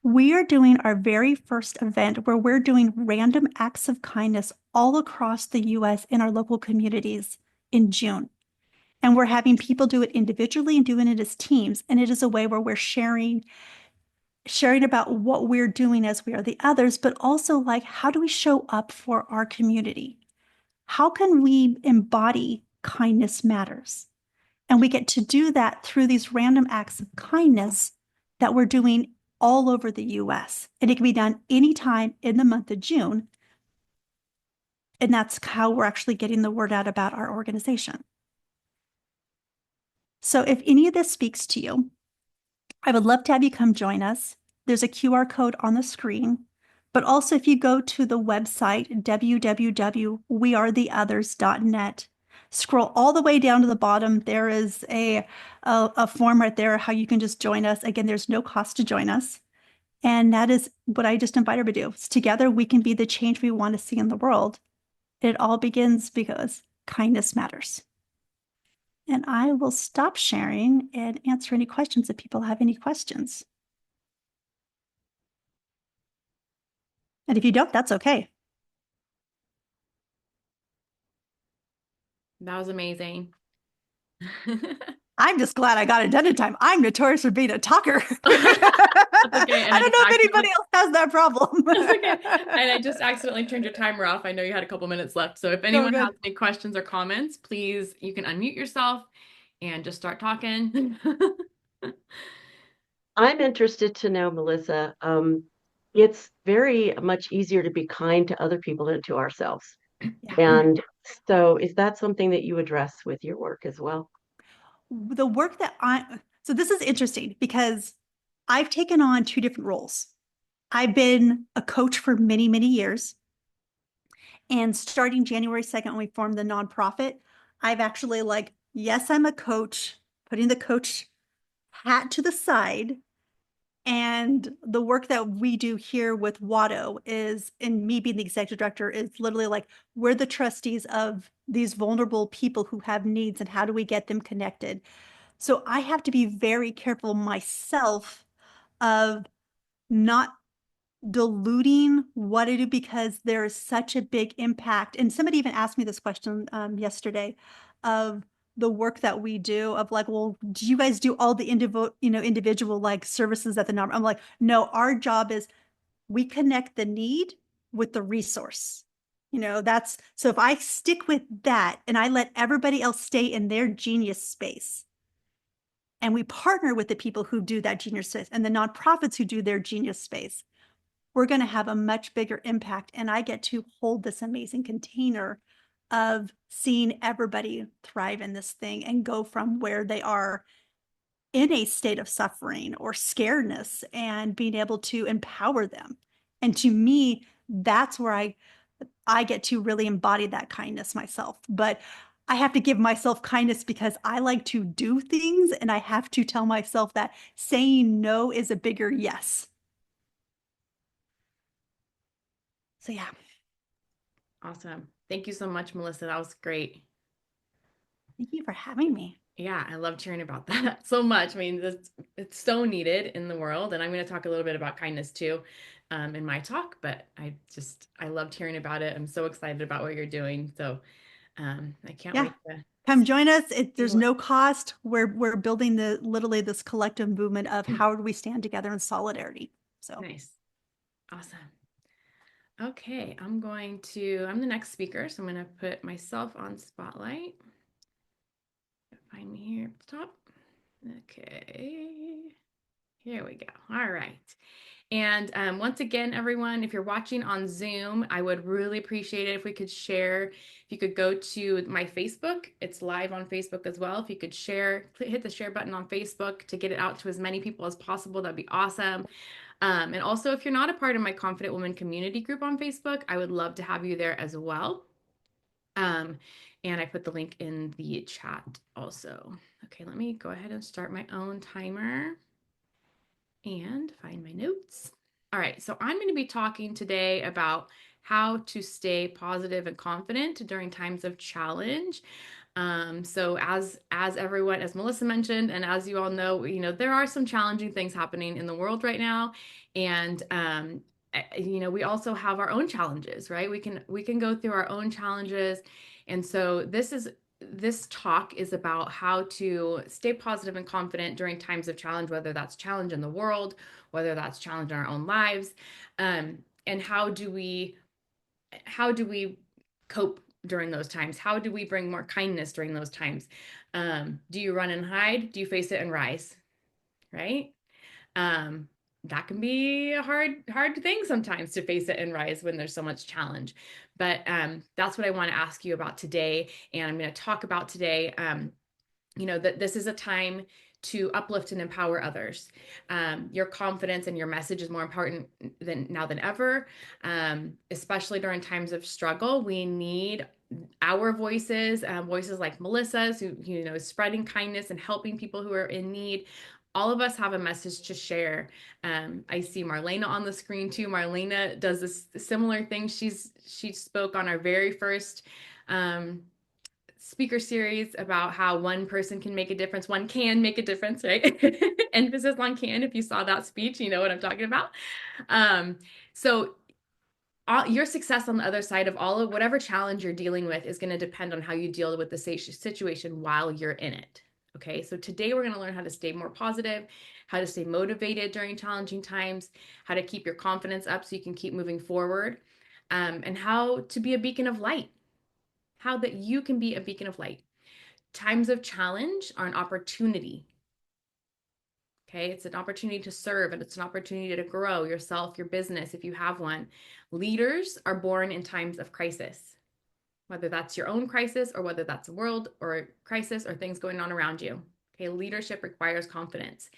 we are doing our very first event where we're doing random acts of kindness all across the US in our local communities in June. And we're having people do it individually and doing it as teams. And it is a way where we're sharing about what we're doing as We Are the Others, but also like, how do we show up for our community? How can we embody kindness matters? And we get to do that through these random acts of kindness that we're doing all over the US. And it can be done anytime in the month of June. And that's how we're actually getting the word out about our organization. So if any of this speaks to you, I would love to have you come join us. There's a QR code on the screen, but also if you go to the website, www.wearetheothers.net, scroll all the way down to the bottom. There is a form right there, how you can just join us. Again, there's no cost to join us. And that is what I just invite everybody to do. Together, we can be the change we want to see in the world. It all begins because kindness matters. And I will stop sharing and answer any questions if people have any questions. And if you don't, that's okay. That was amazing. I'm just glad I got it done in time. I'm notorious for being a talker. Okay, I don't know if anybody else has that problem. That's okay. And I just accidentally turned your timer off. I know you had a couple minutes left. So if anyone has any questions or comments, please, you can unmute yourself and just start talking. I'm interested to know, Mellissa, it's very much easier to be kind to other people than to ourselves. Yeah. And so is that something that you address with your work as well? The work that so this is interesting because I've taken on two different roles. I've been a coach for many, many years. And starting January 2nd, when we formed the nonprofit, I've actually yes, I'm a coach, putting the coach hat to the side. And the work that we do here with Watto is, and me being the executive director, is literally like, we're the trustees of these vulnerable people who have needs, and how do we get them connected? So I have to be very careful myself of not diluting what I do, because there is such a big impact. And somebody even asked me this question yesterday of the work that we do, of like, well, do you guys do all the individual like services at the number? I'm like, no, our job is we connect the need with the resource. That's, so if I stick with that and I let everybody else stay in their genius space, and we partner with the people who do that genius space and the nonprofits who do their genius space, we're going to have a much bigger impact. And I get to hold this amazing container of seeing everybody thrive in this thing and go from where they are in a state of suffering or scaredness, and being able to empower them. And to me, that's where I get to really embody that kindness myself. But I have to give myself kindness because I like to do things, and I have to tell myself that saying no is a bigger yes. So yeah. Awesome. Thank you so much, Mellissa. That was great. Thank you for having me. Yeah, I loved hearing about that so much. I mean, it's so needed in the world. And I'm going to talk a little bit about kindness too in my talk, but I loved hearing about it. I'm so excited about what you're doing. So I can't wait to come join us. There's what- no cost. We're building literally this collective movement of how do we stand together in solidarity. So Nice. Awesome. Okay, I'm the next speaker, so I'm going to put myself on spotlight. Find me here at the top. Okay, here we go. All right. And once again, everyone, if you're watching on Zoom, I would really appreciate it if we could share. If you could go to my Facebook, it's live on Facebook as well. If you could share, hit the share button on Facebook to get it out to as many people as possible, that'd be awesome. And also, if you're not a part of my Confident Woman community group on Facebook, I would love to have you there as well. And I put the link in the chat also. Okay, let me go ahead and start my own timer and find my notes. All right, so I'm going to be talking today about how to stay positive and confident during times of challenge. So as everyone, as Mellissa mentioned, and as you all know, there are some challenging things happening in the world right now, and we also have our own challenges, right? We can go through our own challenges, and so this talk is about how to stay positive and confident during times of challenge, whether that's challenge in the world, whether that's challenge in our own lives, and how do we cope during those times? How do we bring more kindness during those times? Do you run and hide? Do you face it and rise? Right? That can be a hard thing sometimes, to face it and rise when there's so much challenge. But that's what I want to ask you about today. And I'm going to talk about today, that this is a time to uplift and empower others. Your confidence and your message is more important than ever, especially during times of struggle. We need our voices, voices like Melissa's, who is spreading kindness and helping people who are in need. All of us have a message to share. I see Marlena on the screen too. Marlena does this similar thing. She spoke on our very first speaker series about how one person can make a difference. One can make a difference, right? Emphasis on can. If you saw that speech, you know what I'm talking about. So your success on the other side of all of whatever challenge you're dealing with is going to depend on how you deal with the situation while you're in it. Okay, so today we're going to learn how to stay more positive, how to stay motivated during challenging times, how to keep your confidence up so you can keep moving forward, and how to be a beacon of light. How that you can be a beacon of light. Times of challenge are an opportunity. Okay, it's an opportunity to serve, and it's an opportunity to grow yourself, your business, if you have one. Leaders are born in times of crisis, whether that's your own crisis or whether that's a world or crisis or things going on around you. Okay, leadership requires confidence.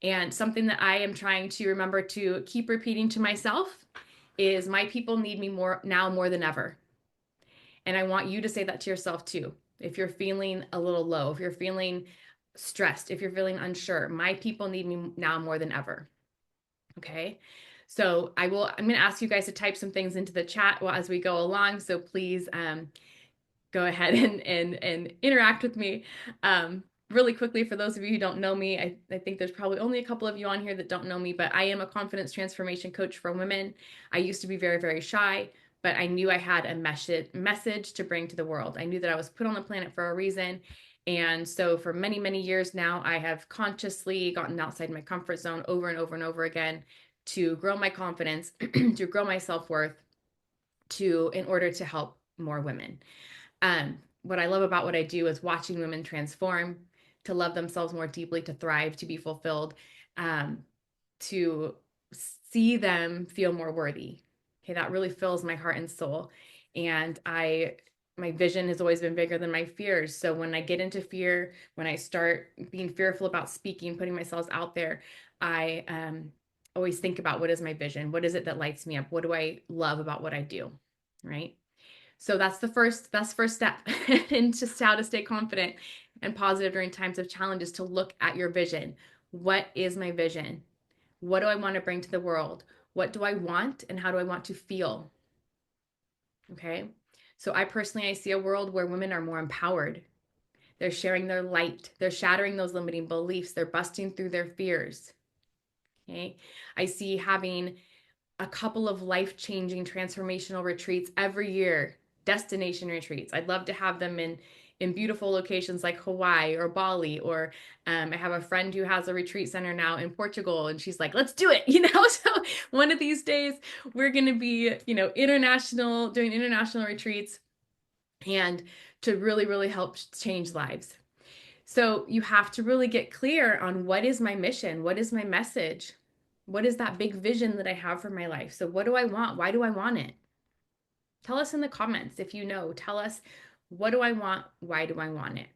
And something that I am trying to remember to keep repeating to myself is, my people need me more now more than ever. And I want you to say that to yourself too. If you're feeling a little low, if you're feeling stressed, if you're feeling unsure, my people need me now more than ever. Okay. So I'm going to ask you guys to type some things into the chat as we go along. So please go ahead and interact with me. Really quickly, for those of you who don't know me, I think there's probably only a couple of you on here that don't know me, but I am a confidence transformation coach for women. I used to be very, very shy, but I knew I had a message to bring to the world. I knew that I was put on the planet for a reason. And so for many, many years now, I have consciously gotten outside my comfort zone over and over and over again to grow my confidence, to grow my self-worth, in order to help more women. What I love about what I do is watching women transform, to love themselves more deeply, to thrive, to be fulfilled, to see them feel more worthy. Okay, that really fills my heart and soul. And my vision has always been bigger than my fears. So when I get into fear, when I start being fearful about speaking, putting myself out there, I always think about, what is my vision? What is it that lights me up? What do I love about what I do? Right? So that's the first step in just how to stay confident and positive during times of challenges, to look at your vision. What is my vision? What do I want to bring to the world? What do I want, and how do I want to feel? Okay. So I see a world where women are more empowered. They're sharing their light. They're shattering those limiting beliefs. They're busting through their fears. Okay. I see having a couple of life-changing transformational retreats every year, destination retreats. I'd love to have them in beautiful locations like Hawaii or Bali, or I have a friend who has a retreat center now in Portugal, and she's like, let's do it, So one of these days we're going to be, doing international retreats, and to really, really help change lives. So you have to really get clear on, what is my mission? What is my message? What is that big vision that I have for my life? So what do I want? Why do I want it? Tell us in the comments if you know. Tell us, what do I want? Why do I want it?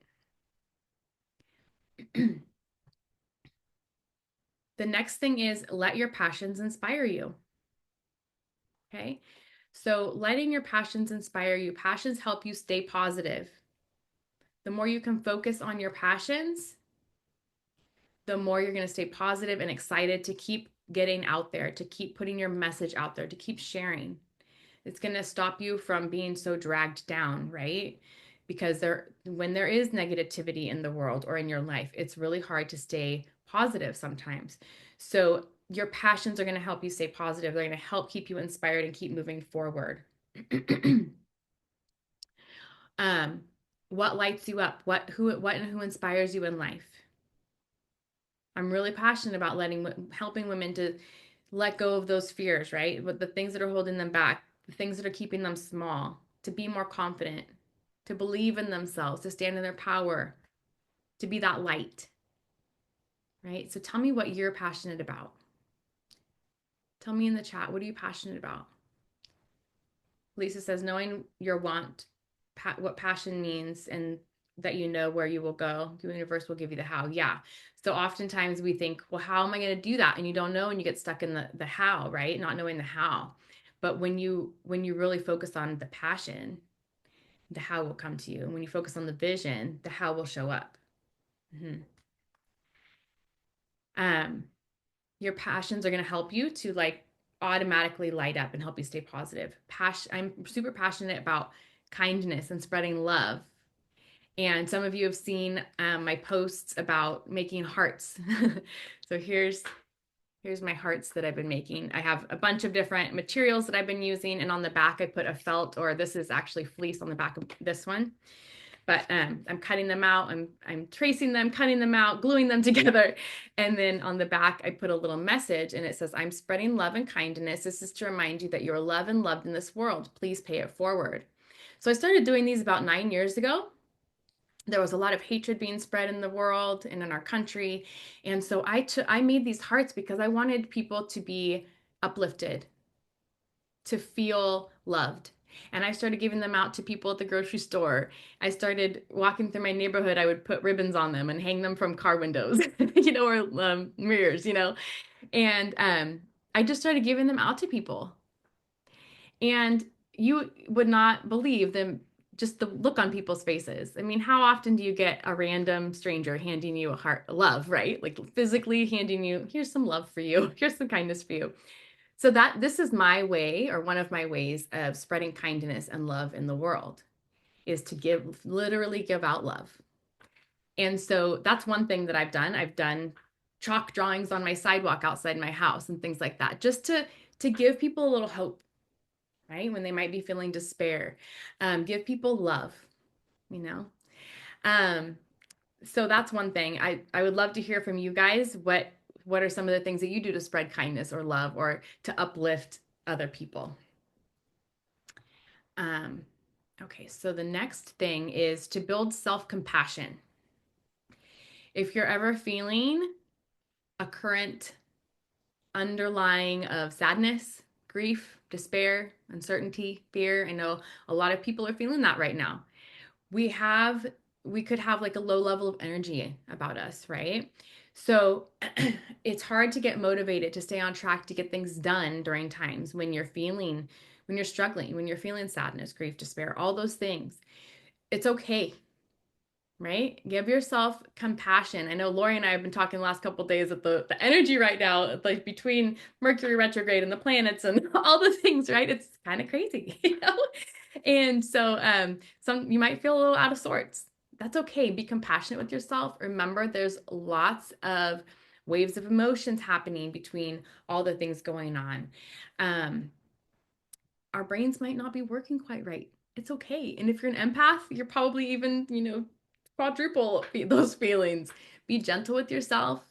The next thing is, let your passions inspire you. Okay? So letting your passions inspire you. Passions help you stay positive. The more you can focus on your passions, the more you're going to stay positive and excited to keep getting out there, to keep putting your message out there, to keep sharing. It's going to stop you from being so dragged down, right? Because when there is negativity in the world or in your life, it's really hard to stay positive sometimes. So your passions are going to help you stay positive. They're going to help keep you inspired and keep moving forward. What lights you up? What and who inspires you in life? I'm really passionate about helping women to let go of those fears, right? But the things that are holding them back, the things that are keeping them small, to be more confident, to believe in themselves, to stand in their power, to be that light, right? So tell me what you're passionate about. Tell me in the chat, what are you passionate about? Lisa says, knowing your what passion means, and that you know where you will go, the universe will give you the how. Yeah. So oftentimes we think, well, how am I going to do that? And you don't know, and you get stuck in the how, right? Not knowing the how. But when you really focus on the passion, the how will come to you. And when you focus on the vision, the how will show up. Mm-hmm. Your passions are going to help you to automatically light up and help you stay positive. I'm super passionate about kindness and spreading love. And some of you have seen my posts about making hearts. So here's my hearts that I've been making. I have a bunch of different materials that I've been using. And on the back, I put a felt, or this is actually fleece on the back of this one. But I'm cutting them out. I'm tracing them, cutting them out, gluing them together. And then on the back, I put a little message, and it says, I'm spreading love and kindness. This is to remind you that you're loved and loved in this world. Please pay it forward. So I started doing these about 9 years ago. There was a lot of hatred being spread in the world and in our country. And so I made these hearts because I wanted people to be uplifted, to feel loved. And I started giving them out to people at the grocery store. I started walking through my neighborhood. I would put ribbons on them and hang them from car windows, or mirrors, And I just started giving them out to people. And you would not believe them, just the look on people's faces. I mean, how often do you get a random stranger handing you a heart of love, right? Like physically handing you, here's some love for you, here's some kindness for you. So that this is my way, or one of my ways of spreading kindness and love in the world, is to literally give out love. And so that's one thing that I've done. I've done chalk drawings on my sidewalk outside my house and things like that, just to give people a little hope, right? When they might be feeling despair. Give people love, you know? So that's one thing. I would love to hear from you guys. What are some of the things that you do to spread kindness or love or to uplift other people? Okay, so the next thing is to build self-compassion. If you're ever feeling a current underlying of sadness, grief, despair, uncertainty, fear, I know a lot of people are feeling that right now. We could have like a low level of energy about us, right? So it's hard to get motivated to stay on track to get things done during times when you're struggling, when you're feeling sadness, grief, despair, all those things. It's okay, right? Give yourself compassion. I know Lori and I have been talking the last couple of days of the energy right now, like between Mercury retrograde and the planets and all the things, right? It's kind of crazy, you know? And so you might feel a little out of sorts. That's okay. Be compassionate with yourself. Remember, there's lots of waves of emotions happening between all the things going on. Our brains might not be working quite right. It's okay. And if you're an empath, you're probably even, quadruple those feelings. Be gentle with yourself.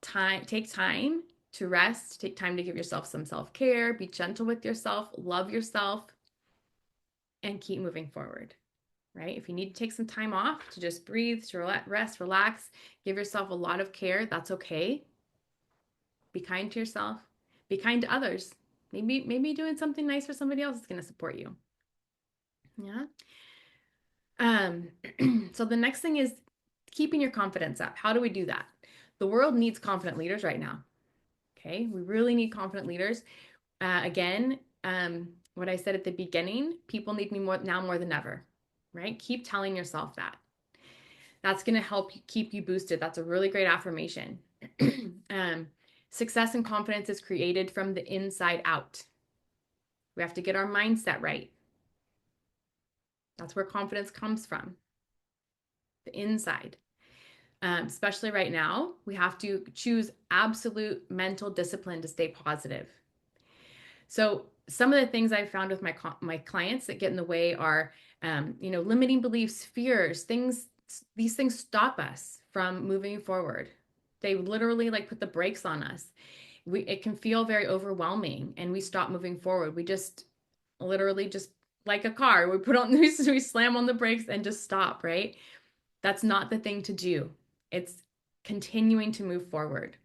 Take time to rest. Take time to give yourself some self-care. Be gentle with yourself. Love yourself. And keep moving forward, right? If you need to take some time off to just breathe, to rest, relax, give yourself a lot of care, that's okay. Be kind to yourself. Be kind to others. Maybe doing something nice for somebody else is going to support you. Yeah. So the next thing is keeping your confidence up. How do we do that? The world needs confident leaders right now. Okay. We really need confident leaders. Again, what I said at the beginning, people need me more than ever, right? Keep telling yourself that. That's going to help keep you boosted. That's a really great affirmation. Success and confidence is created from the inside out. We have to get our mindset right. That's where confidence comes from, the inside. Especially right now, we have to choose absolute mental discipline to stay positive. So some of the things I've found with my clients that get in the way are, limiting beliefs, fears, these things stop us from moving forward. They literally like put the brakes on us. It can feel very overwhelming and we stop moving forward. We just literally just like a car, we slam on the brakes and just stop, right? That's not the thing to do. It's continuing to move forward.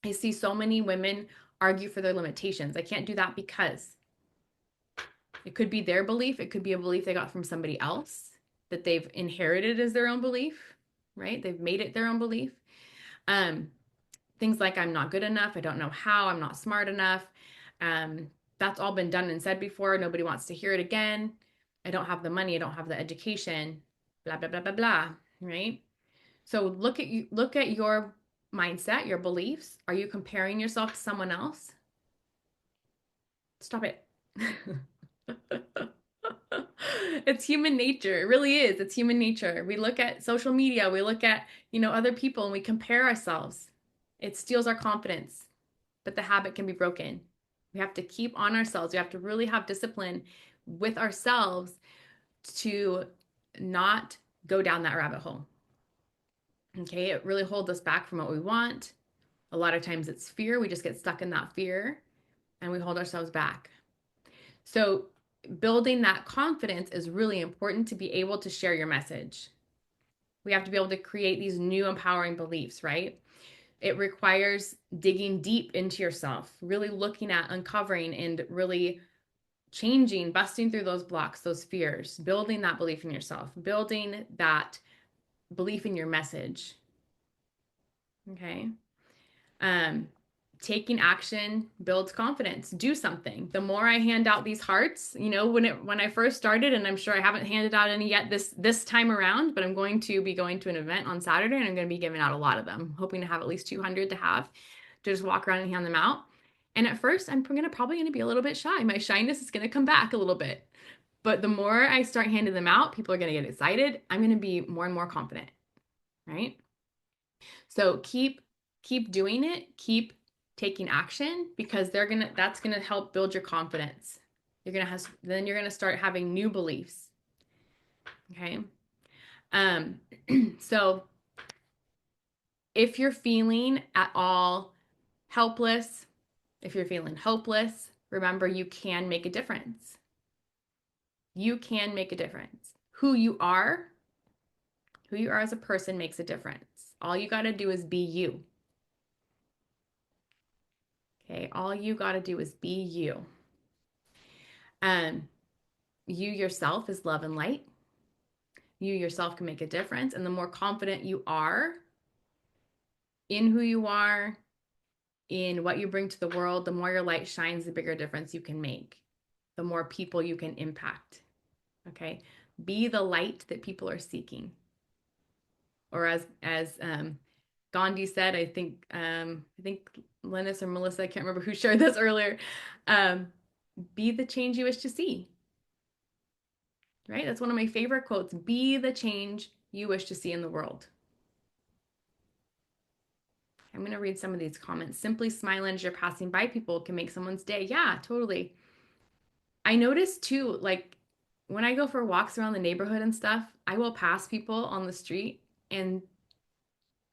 I see so many women argue for their limitations. I can't do that because it could be their belief. It could be a belief they got from somebody else that they've inherited as their own belief, right? They've made it their own belief. Things like I'm not good enough. I don't know how. I'm not smart enough. That's all been done and said before. Nobody wants to hear it again. I don't have the money. I don't have the education. Blah, blah, blah, blah, blah, right? So look at your mindset, your beliefs. Are you comparing yourself to someone else? Stop it. It's human nature. It really is. It's human nature. We look at social media, we look at, other people and we compare ourselves. It steals our confidence, but the habit can be broken. We have to keep on ourselves. We have to really have discipline with ourselves to not go down that rabbit hole. Okay, it really holds us back from what we want. A lot of times it's fear. We just get stuck in that fear and we hold ourselves back. So building that confidence is really important to be able to share your message. We have to be able to create these new empowering beliefs, right? It requires digging deep into yourself, really looking at uncovering and really changing, busting through those blocks, those fears, building that belief in yourself, building that belief in your message. Okay. taking action builds confidence. Do something. The more I hand out these hearts, you know, when I first started, and I'm sure I haven't handed out any yet this time around, but I'm going to be going to an event on Saturday, and I'm going to be giving out a lot of them, hoping to have at least 200 to just walk around and hand them out. And at first, I'm probably going to be a little bit shy. My shyness is going to come back a little bit. But the more I start handing them out, people are going to get excited. I'm going to be more and more confident, right? So keep doing it. Keep taking action, because that's going to help build your confidence. Then you're going to start having new beliefs. Okay. So if you're feeling at all helpless, if you're feeling hopeless, remember you can make a difference. You can make a difference. Who you are as a person makes a difference. All you got to do is be you. Okay, all you got to do is be you. You yourself is love and light. You yourself can make a difference. And the more confident you are in who you are, in what you bring to the world, the more your light shines, the bigger difference you can make, the more people you can impact. Okay, be the light that people are seeking. Or as Gandhi said, I think Lynnis or Mellissa, I can't remember who shared this earlier. Be the change you wish to see. Right? That's one of my favorite quotes. Be the change you wish to see in the world. I'm going to read some of these comments. Simply smiling as you're passing by people can make someone's day. Yeah, totally. I noticed too, like when I go for walks around the neighborhood and stuff, I will pass people on the street, and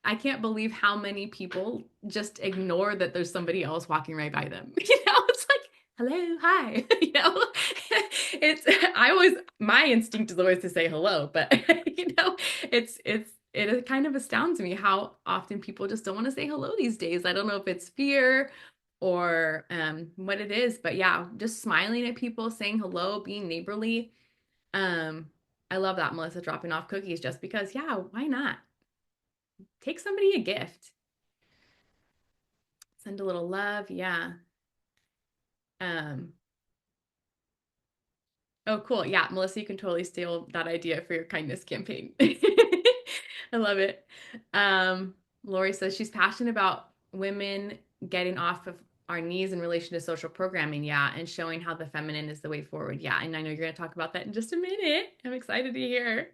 I can't believe how many people just ignore that there's somebody else walking right by them. It's like, hello, hi. My instinct is always to say hello, but it kind of astounds me how often people just don't want to say hello these days. I don't know if it's fear or what it is, but yeah, just smiling at people, saying hello, being neighborly. I love that, Mellissa, dropping off cookies just because, yeah, why not? Take somebody a gift. Send a little love, yeah. Oh, cool. Yeah, Mellissa, you can totally steal that idea for your kindness campaign. I love it. Lori says she's passionate about women getting off of our knees in relation to social programming. Yeah, and showing how the feminine is the way forward. Yeah, and I know you're going to talk about that in just a minute. I'm excited to hear.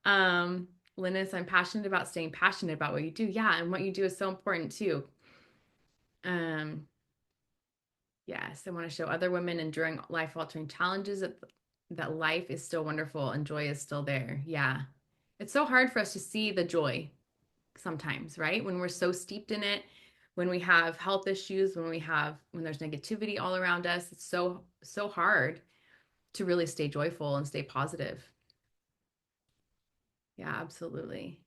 Lynnis, I'm passionate about staying passionate about what you do. Yeah, and what you do is so important too. Yes, I want to show other women enduring life-altering challenges that life is still wonderful and joy is still there. Yeah. It's so hard for us to see the joy sometimes, right? When we're so steeped in it, when we have health issues, when there's negativity all around us, it's so hard to really stay joyful and stay positive. Yeah, absolutely.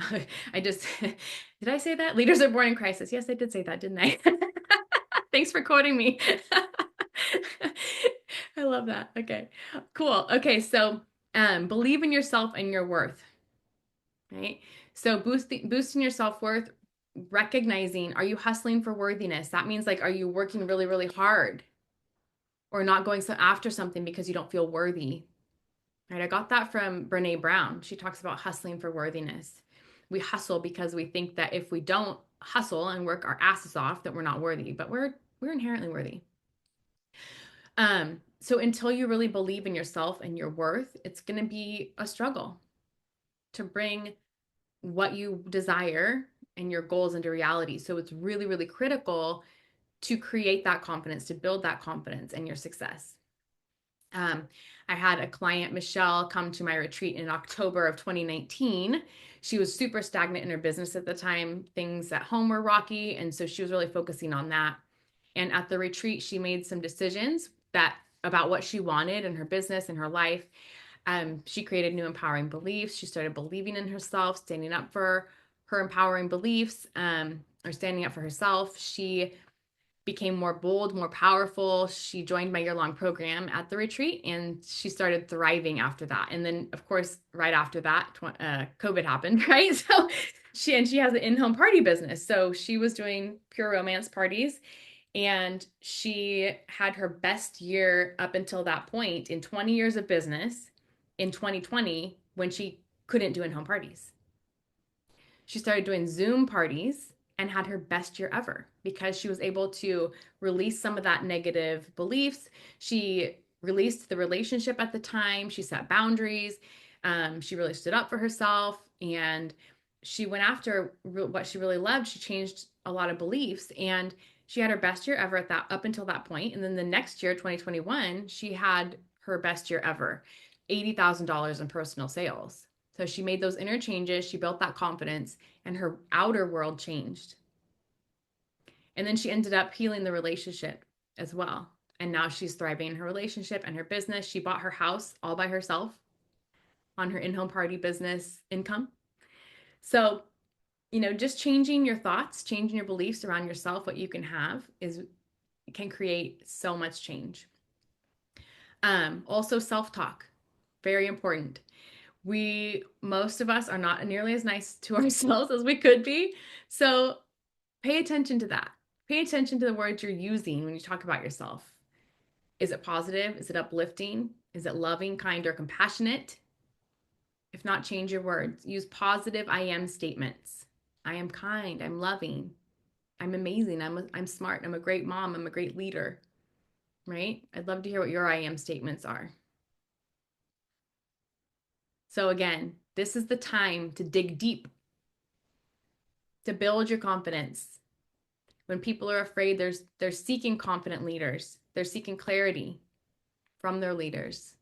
Did I say that? Leaders are born in crisis. Yes, I did say that, didn't I? Thanks for quoting me. I love that. Okay, cool. Okay, so believe in yourself and your worth, right? So boosting your self-worth, recognizing, are you hustling for worthiness? That means like, are you working really, really hard or not going after something because you don't feel worthy? Right? I got that from Brene Brown. She talks about hustling for worthiness. We hustle because we think that if we don't hustle and work our asses off, that we're not worthy, but we're inherently worthy. So until you really believe in yourself and your worth, it's going to be a struggle to bring what you desire and your goals into reality. So it's really, really critical to create that confidence, to build that confidence in your success. I had a client, Michelle, come to my retreat in October of 2019. She was super stagnant in her business at the time. Things at home were rocky. And so she was really focusing on that. And at the retreat, she made some decisions about what she wanted in her business and her life. She created new empowering beliefs. She started believing in herself, standing up for her empowering beliefs, or standing up for herself. She became more bold, more powerful. She joined my year-long program at the retreat, and she started thriving after that. And then, of course, right after that, COVID happened, right? So She has an in-home party business. So she was doing pure romance parties, and she had her best year up until that point in 20 years of business in 2020 when she couldn't do in-home parties. She started doing Zoom parties and had her best year ever because she was able to release some of that negative beliefs. She released the relationship at the time. She set boundaries. She really stood up for herself, and she went after what she really loved. She changed a lot of beliefs, and she had her best year ever at that up until that point. And then the next year, 2021, she had her best year ever, $80,000 in personal sales. So she made those inner changes, she built that confidence, and her outer world changed. And then she ended up healing the relationship as well. And now she's thriving in her relationship and her business. She bought her house all by herself on her in-home party business income. So, just changing your thoughts, changing your beliefs around yourself, what you can have can create so much change. Also self-talk, very important. Most of us are not nearly as nice to ourselves as we could be. So pay attention to that. Pay attention to the words you're using when you talk about yourself. Is it positive? Is it uplifting? Is it loving, kind, or compassionate? If not, change your words. Use positive I am statements. I am kind. I'm loving. I'm amazing. I'm smart. I'm a great mom. I'm a great leader. Right? I'd love to hear what your I am statements are. So again, this is the time to dig deep, to build your confidence. When people are afraid, they're seeking confident leaders. They're seeking clarity from their leaders.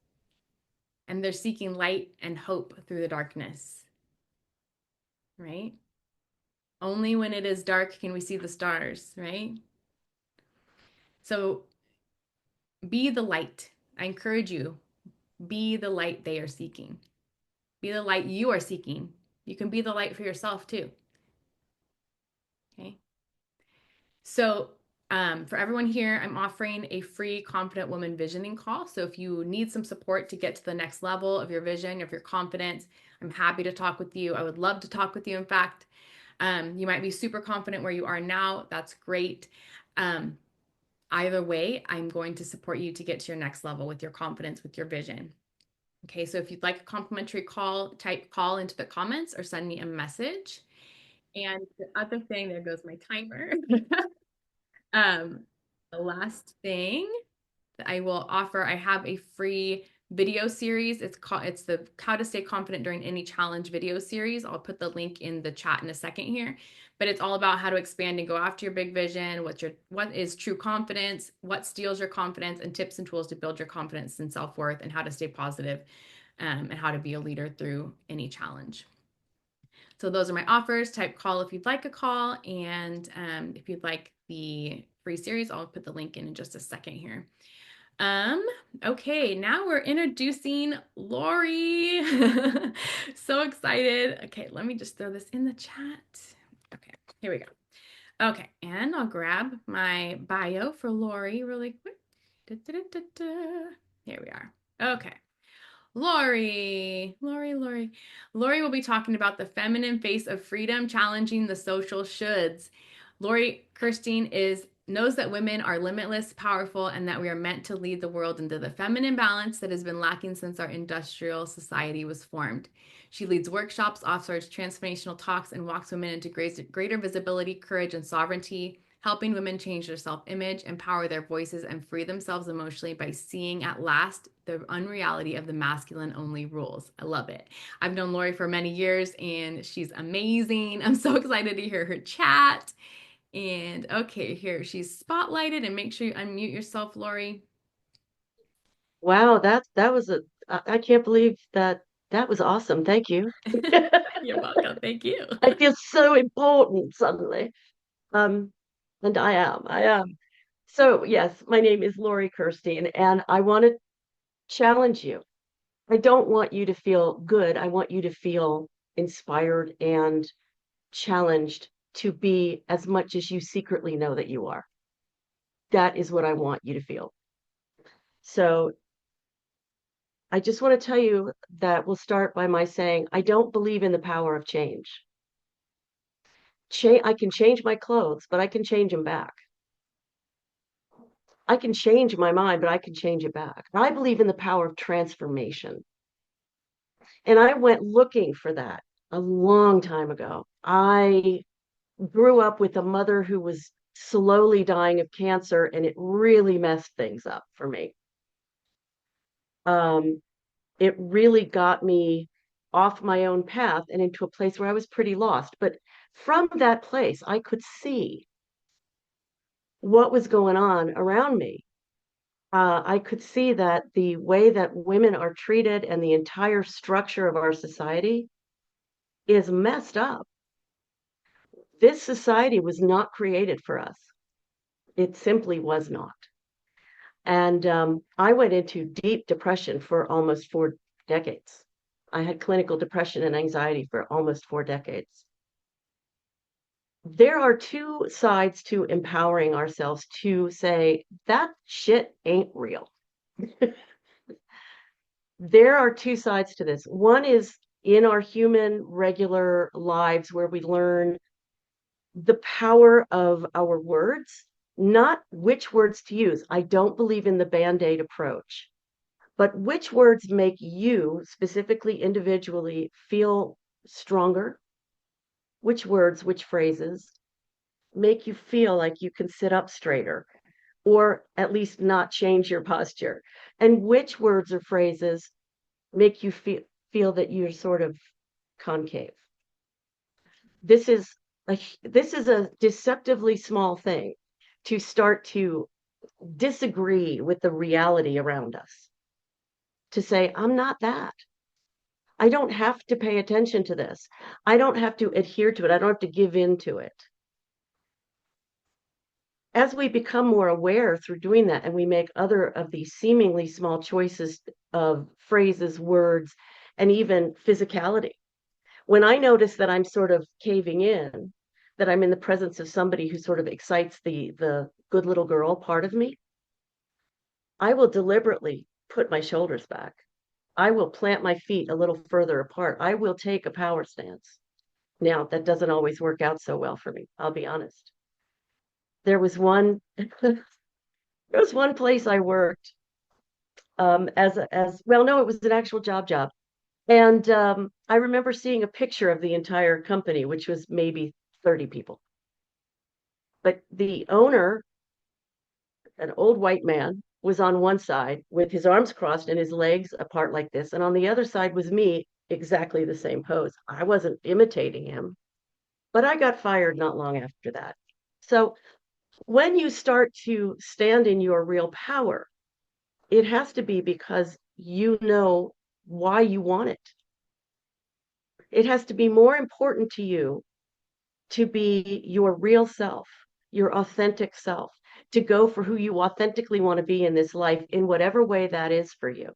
And they're seeking light and hope through the darkness. Right? Only when it is dark can we see the stars, right? So be the light. I encourage you, be the light they are seeking. Be the light you are seeking. You can be the light for yourself too. Okay. So for everyone here, I'm offering a free Confident Woman Visioning call. So if you need some support to get to the next level of your vision, of your confidence, I'm happy to talk with you. I would love to talk with you. In fact, you might be super confident where you are now. That's great. Either way, I'm going to support you to get to your next level with your confidence, with your vision. Okay, so if you'd like a complimentary call, type call into the comments or send me a message. And the other thing, there goes my timer. The last thing that I will offer, I have a free video series. It's the How to Stay Confident During Any Challenge video series. I'll put the link in the chat in a second here, but it's all about how to expand and go after your big vision, what is true confidence, what steals your confidence, and tips and tools to build your confidence and self-worth, and how to stay positive, and how to be a leader through any challenge. So those are my offers. Type call if you'd like a call. And if you'd like the free series, I'll put the link in just a second here. Okay, now we're introducing Lori. So excited. Okay, let me just throw this in the chat. Okay, here we go. Okay, and I'll grab my bio for Lori really quick. Here we are. Okay. Lori will be talking about the feminine face of freedom, challenging the social shoulds. Lori Kirstein knows that women are limitless, powerful, and that we are meant to lead the world into the feminine balance that has been lacking since our industrial society was formed. She leads workshops, offers transformational talks, and walks women into greater visibility, courage, and sovereignty, helping women change their self-image, empower their voices, and free themselves emotionally by seeing at last the unreality of the masculine-only rules. I love it. I've known Lori for many years, and she's amazing. I'm so excited to hear her chat. And okay, here she's spotlighted, and make sure you unmute yourself, Lori. Wow, that was I can't believe that was awesome. Thank you. You're welcome. Thank you. I feel so important suddenly. And I am. So yes, my name is Lori Kirstein, and I want to challenge you. I don't want you to feel good. I want you to feel inspired and challenged to be as much as you secretly know that you are. That is what I want you to feel. So I just want to tell you that we'll start by my saying, I don't believe in the power of change. I can change my clothes, but I can change them back. I can change my mind, but I can change it back. I believe in the power of transformation. And I went looking for that a long time ago. I grew up with a mother who was slowly dying of cancer, and it really messed things up for me. It really got me off my own path and into a place where I was pretty lost. But from that place, I could see what was going on around me. I could see that the way that women are treated and the entire structure of our society is messed up. This society was not created for us. It simply was not. And I went into deep depression for almost 4 decades. I had clinical depression and anxiety for almost 4 decades. There are two sides to empowering ourselves to say, that shit ain't real. There are two sides to this. One is in our human regular lives where we learn the power of our words, not which words to use. I don't believe in the band-aid approach, but which words make you specifically, individually feel stronger, which words, which phrases make you feel like you can sit up straighter or at least not change your posture, and which words or phrases make you feel that you're sort of concave. This is a deceptively small thing to start to disagree with the reality around us. To say, I'm not that. I don't have to pay attention to this. I don't have to adhere to it. I don't have to give in to it. As we become more aware through doing that, and we make other of these seemingly small choices of phrases, words, and even physicality, when I notice that I'm sort of caving in, that I'm in the presence of somebody who sort of excites the good little girl part of me, I will deliberately put my shoulders back. I will plant my feet a little further apart. I will take a power stance. Now, that doesn't always work out so well for me, I'll be honest. There was one place I worked as well, no, it was an actual job. And I remember seeing a picture of the entire company, which was maybe 30 people. But the owner, an old white man, was on one side with his arms crossed and his legs apart like this. And on the other side was me, exactly the same pose. I wasn't imitating him, but I got fired not long after that. So when you start to stand in your real power, it has to be because you know why you want it. It has to be more important to you to be your real self, your authentic self, to go for who you authentically want to be in this life in whatever way that is for you.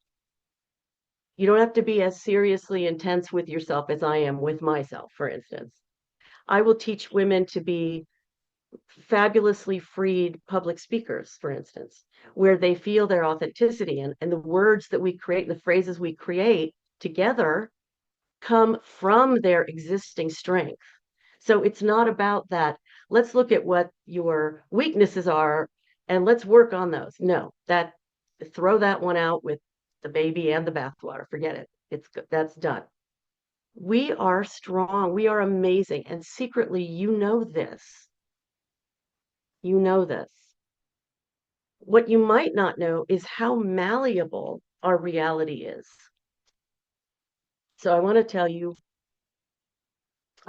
You don't have to be as seriously intense with yourself as I am with myself, for instance. I will teach women to be fabulously freed public speakers, for instance, where they feel their authenticity, and the words that we create, the phrases we create together come from their existing strength. So it's not about that. Let's look at what your weaknesses are and let's work on those. No, throw that one out with the baby and the bathwater. Forget it. That's done. We are strong. We are amazing. And secretly, you know this. You know this. What you might not know is how malleable our reality is. So I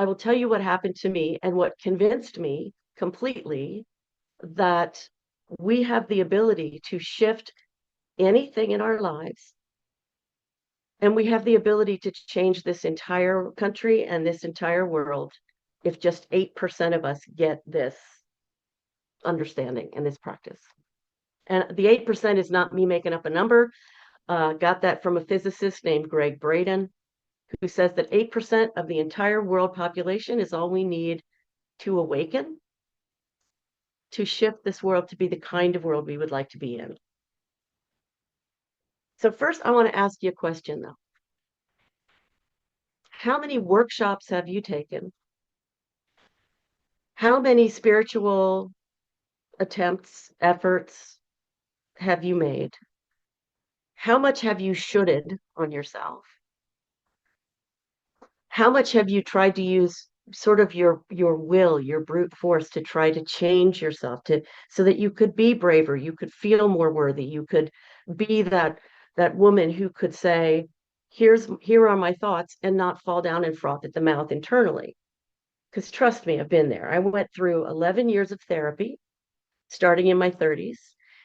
will tell you what happened to me and what convinced me completely that we have the ability to shift anything in our lives. And we have the ability to change this entire country and this entire world if just 8% of us get this understanding and this practice. And the 8% is not me making up a number. Got that from a physicist named Greg Braden, who says that 8% of the entire world population is all we need to awaken, to shift this world to be the kind of world we would like to be in. So first, I want to ask you a question, though. How many workshops have you taken? How many spiritual attempts, efforts have you made? How much have you shoulded on yourself? How much have you tried to use sort of your will, your brute force to try to change yourself to so that you could be braver, you could feel more worthy, you could be that woman who could say, here are my thoughts and not fall down and froth at the mouth internally. Because trust me, I've been there. I went through 11 years of therapy, starting in my 30s.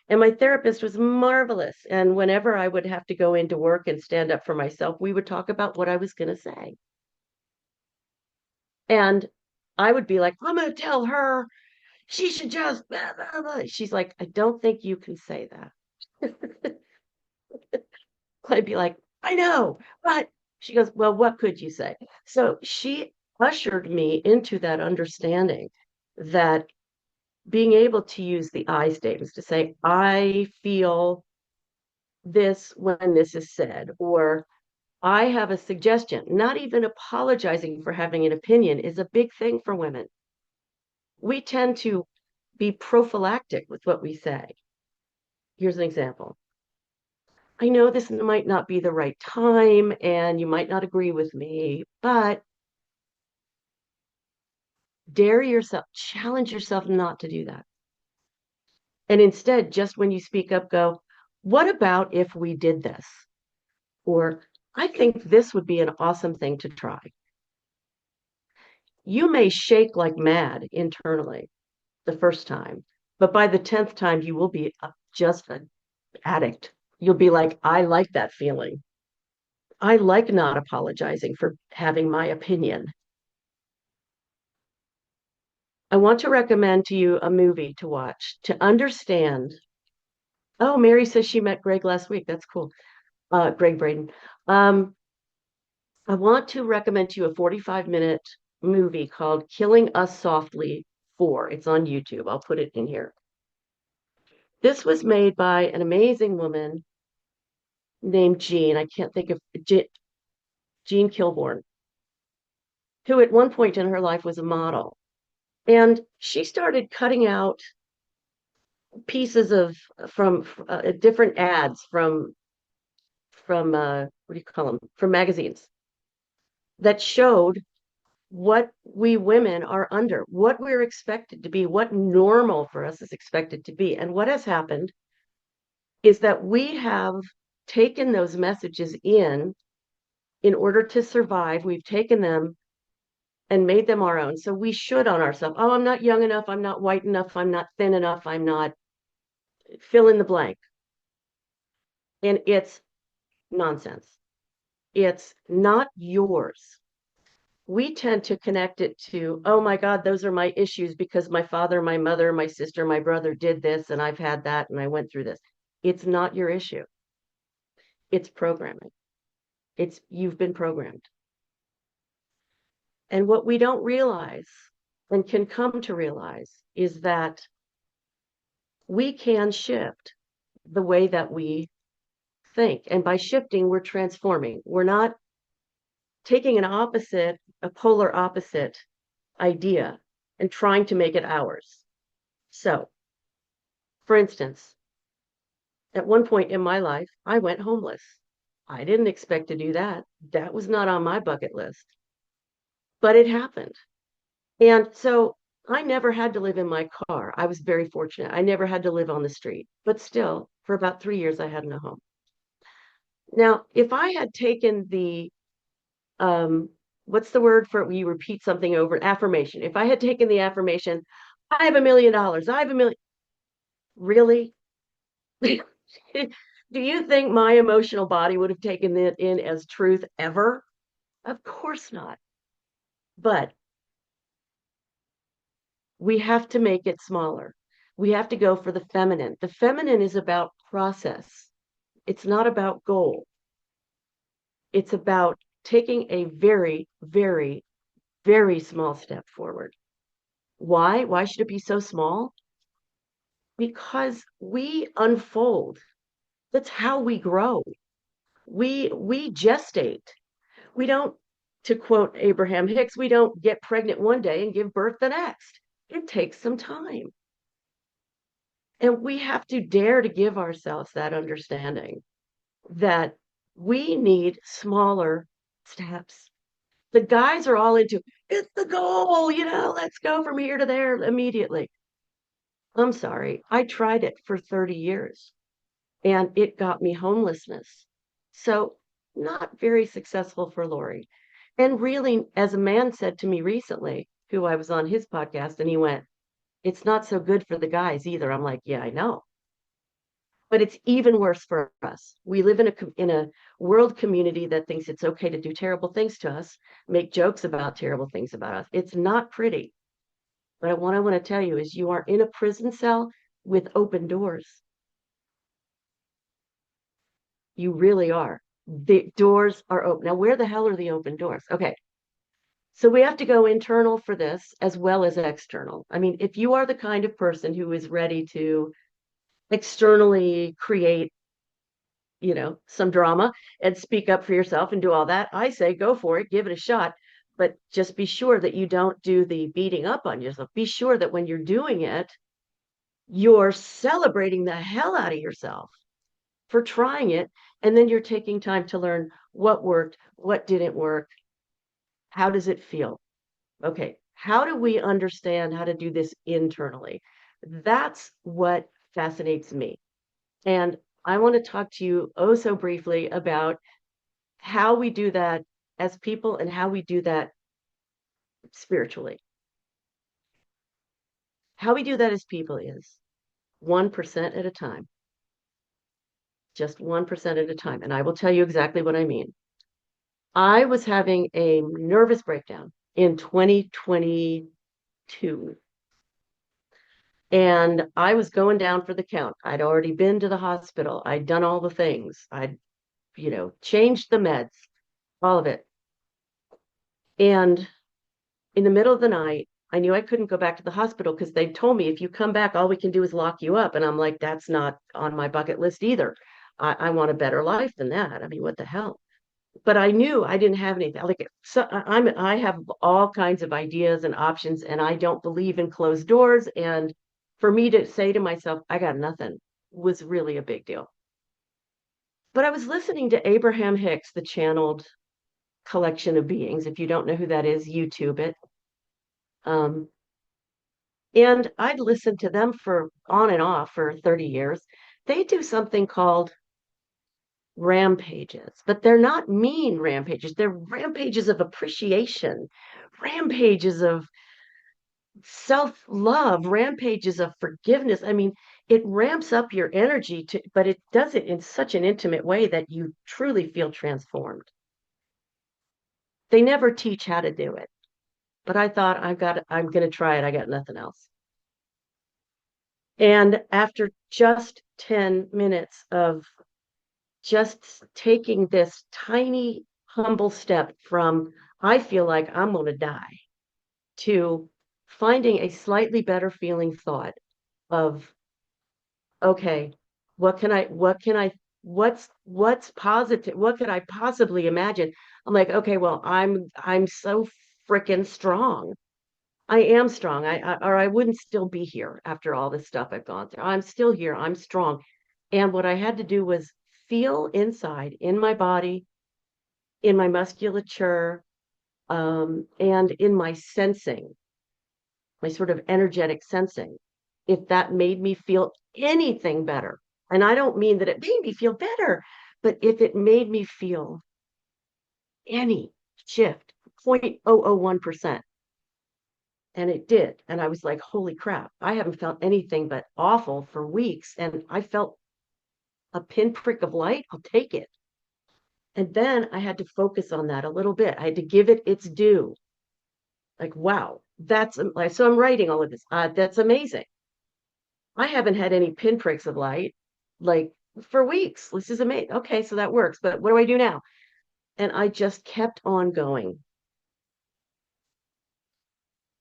And my therapist was marvelous. And whenever I would have to go into work and stand up for myself, we would talk about what I was going to say. And I would be like, I'm going to tell her she should just, blah, blah, blah. She's like, I don't think you can say that. I'd be like, I know, but she goes, well, what could you say? So she ushered me into that understanding that being able to use the I statements to say, I feel this when this is said, or I have a suggestion, not even apologizing for having an opinion is a big thing for women. We tend to be prophylactic with what we say. Here's an example. I know this might not be the right time and you might not agree with me, but dare yourself, challenge yourself not to do that. And instead, just when you speak up, go, what about if we did this? Or I think this would be an awesome thing to try. You may shake like mad internally the first time, but by the 10th time, you will be just an addict. You'll be like, I like that feeling. I like not apologizing for having my opinion. I want to recommend to you a movie to watch to understand. Oh, Mary says she met Greg last week. That's cool. Greg Braden. I want to recommend to you a 45-minute movie called Killing Us Softly 4. It's on YouTube. I'll put it in here. This was made by an amazing woman named Jean. I can't think of Jean Kilborn, who at one point in her life was a model. And she started cutting out pieces of from different ads from what do you call them? From magazines that showed what we women are under, what we're expected to be, what normal for us is expected to be. And what has happened is that we have taken those messages in order to survive. We've taken them and made them our own. So we should on ourselves. Oh, I'm not young enough. I'm not white enough. I'm not thin enough. I'm not fill in the blank. And it's nonsense. It's not yours. We tend to connect it to, oh my God, those are my issues because my father, my mother, my sister, my brother did this, and I've had that, and I went through this. It's not your issue. It's programming. You've been programmed. And what we don't realize and can come to realize is that we can shift the way that we think. And by shifting, we're transforming. We're not taking a polar opposite idea and trying to make it ours. So, for instance, at one point in my life, I went homeless. I didn't expect to do that. That was not on my bucket list, but it happened. And so I never had to live in my car. I was very fortunate. I never had to live on the street, but still, for about 3 years, I had no home. Now, if I had taken what's the word for it when you repeat something over? Affirmation. If I had taken the affirmation, I have $1 million, I have $1 million. Really? Do you think my emotional body would have taken it in as truth ever? Of course not. But we have to make it smaller. We have to go for the feminine. The feminine is about process. It's not about goal. It's about taking a very, very, very small step forward. Why? Why should it be so small? Because we unfold. That's how we grow. We gestate. We don't, to quote Abraham Hicks, we don't get pregnant one day and give birth the next. it takes some time. And we have to dare to give ourselves that understanding that we need smaller steps. The guys are all into it's the goal, let's go from here to there immediately. I'm sorry, I tried it for 30 years and it got me homelessness. So, not very successful for Lori. And really, as a man said to me recently, who I was on his podcast, and he went, it's not so good for the guys either. I'm like, yeah, I know. But it's even worse for us. We live in a world community that thinks it's okay to do terrible things to us, make jokes about terrible things about us. It's not pretty. But what I want to tell you is you are in a prison cell with open doors. You really are. The doors are open. Now, where the hell are the open doors? Okay. So we have to go internal for this as well as external. I mean, if you are the kind of person who is ready to externally create, some drama and speak up for yourself and do all that, I say go for it, give it a shot. But just be sure that you don't do the beating up on yourself. Be sure that when you're doing it, you're celebrating the hell out of yourself for trying it. And then you're taking time to learn what worked, what didn't work. How does it feel? Okay. How do we understand how to do this internally? That's what fascinates me. And I want to talk to you oh so briefly about how we do that as people and how we do that spiritually. How we do that as people is 1% at a time, just 1% at a time. And I will tell you exactly what I mean. I was having a nervous breakdown in 2022. And I was going down for the count. I'd already been to the hospital. I'd done all the things. I'd, changed the meds, all of it. And in the middle of the night, I knew I couldn't go back to the hospital because they told me if you come back, all we can do is lock you up. And I'm like, that's not on my bucket list either. I want a better life than that. I mean, what the hell? But I knew I didn't have anything. Like, so I have all kinds of ideas and options, and I don't believe in closed doors. And for me to say to myself, I got nothing was really a big deal. But I was listening to Abraham Hicks, the channeled collection of beings. If you don't know who that is, YouTube it. And I'd listened to them for on and off for 30 years. They do something called rampages, but they're not mean rampages. They're rampages of appreciation, rampages of self-love, rampages of forgiveness. I mean, it ramps up your energy but it does it in such an intimate way that you truly feel transformed. They never teach how to do it, but I thought I'm going to try it. I got nothing else. And after just 10 minutes of just taking this tiny, humble step from, I feel like I'm going to die, to finding a slightly better feeling thought of, okay, what's positive? What could I possibly imagine? I'm like, okay, well, I'm so freaking strong. I am strong. Or I wouldn't still be here after all this stuff I've gone through. I'm still here. I'm strong. And what I had to do was feel inside in my body, in my musculature, and in my sensing, my sort of energetic sensing, if that made me feel anything better. And I don't mean that it made me feel better, but if it made me feel any shift, 0.001%. And it did. And I was like, holy crap, I haven't felt anything but awful for weeks. And I felt a pinprick of light. I'll take it. And then I had to focus on that a little bit. I had to give it its due. Like, wow, so I'm writing all of this. That's amazing. I haven't had any pinpricks of light like for weeks. This is amazing. Okay, so that works. But what do I do now? And I just kept on going.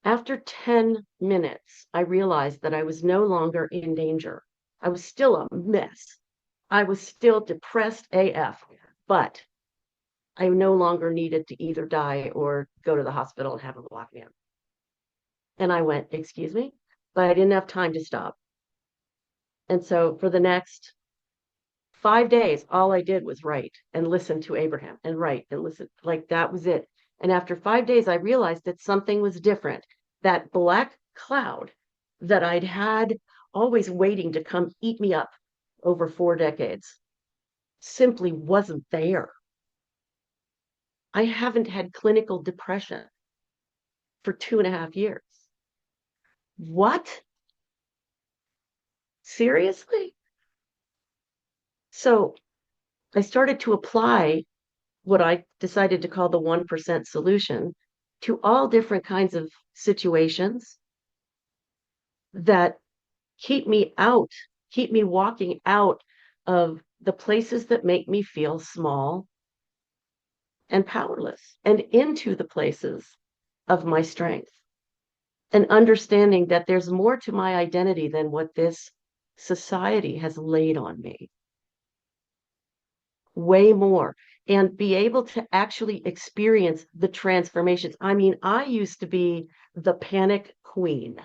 After 10 minutes, I realized that I was no longer in danger. I was still a mess. I was still depressed AF, but I no longer needed to either die or go to the hospital and have them lock me up. And I went, excuse me? But I didn't have time to stop. And so for the next 5 days, all I did was write and listen to Abraham and write and listen. Like that was it. And after 5 days, I realized that something was different. That black cloud that I'd had always waiting to come eat me up over 4 decades simply wasn't there. I haven't had clinical depression for 2.5 years. What? Seriously? So I started to apply what I decided to call the 1% solution to all different kinds of situations that keep me walking out of the places that make me feel small and powerless and into the places of my strength. And understanding that there's more to my identity than what this society has laid on me. Way more. And be able to actually experience the transformations. I mean, I used to be the panic queen.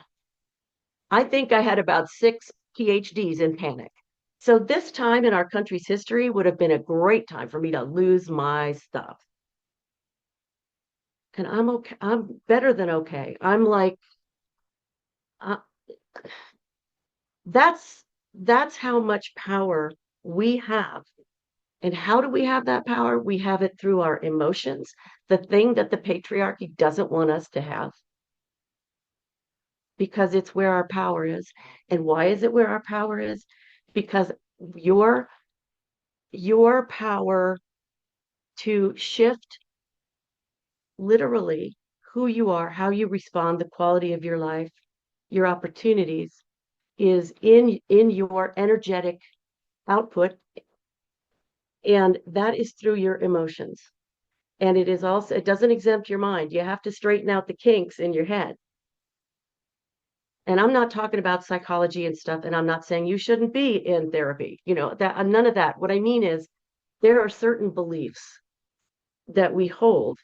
I think I had about 6 PhDs in panic. So this time in our country's history would have been a great time for me to lose my stuff. And I'm okay. I'm better than okay. I'm like, uh, that's how much power we have. And how do we have that power? We have it through our emotions, the thing that the patriarchy doesn't want us to have, because it's where our power is. And why is it where our power is? Because your power to shift literally who you are, how you respond, the quality of your life, your opportunities is in your energetic output, and that is through your emotions. And it is also, it doesn't exempt your mind. You have to straighten out the kinks in your head. And I'm not talking about psychology and stuff, and I'm not saying you shouldn't be in therapy, that none of that. What I mean is there are certain beliefs that we hold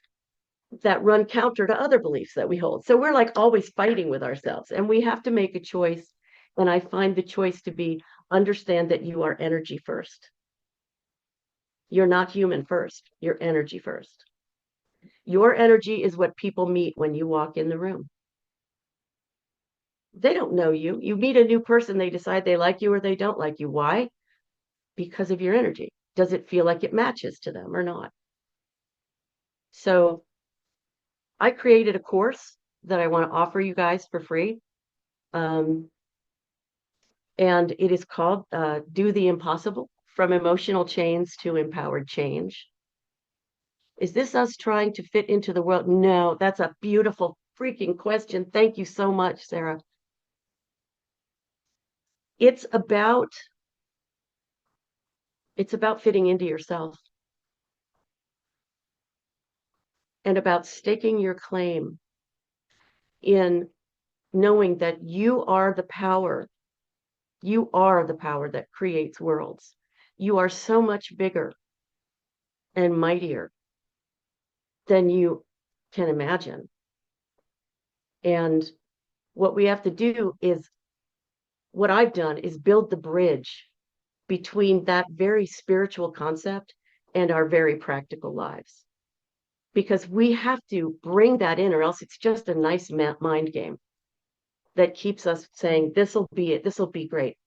that run counter to other beliefs that we hold. So we're like always fighting with ourselves, and we have to make a choice. And I find the choice to be understand that you are energy first. You're not human first, you're energy first. Your energy is what people meet when you walk in the room. They don't know you. You meet a new person, they decide they like you or they don't like you. Why? Because of your energy. Does it feel like it matches to them or not? So I created a course that I want to offer you guys for free. And it is called Do the Impossible, From Emotional Chains to Empowered Change. Is this us trying to fit into the world? No, that's a beautiful freaking question. Thank you so much, Sarah. It's about fitting into yourself and about staking your claim in knowing that you are the power. You are the power that creates worlds. You are so much bigger and mightier than you can imagine. And what we have to do is, what I've done is build the bridge between that very spiritual concept and our very practical lives. Because we have to bring that in, or else it's just a nice mind game that keeps us saying, this will be it, this will be great.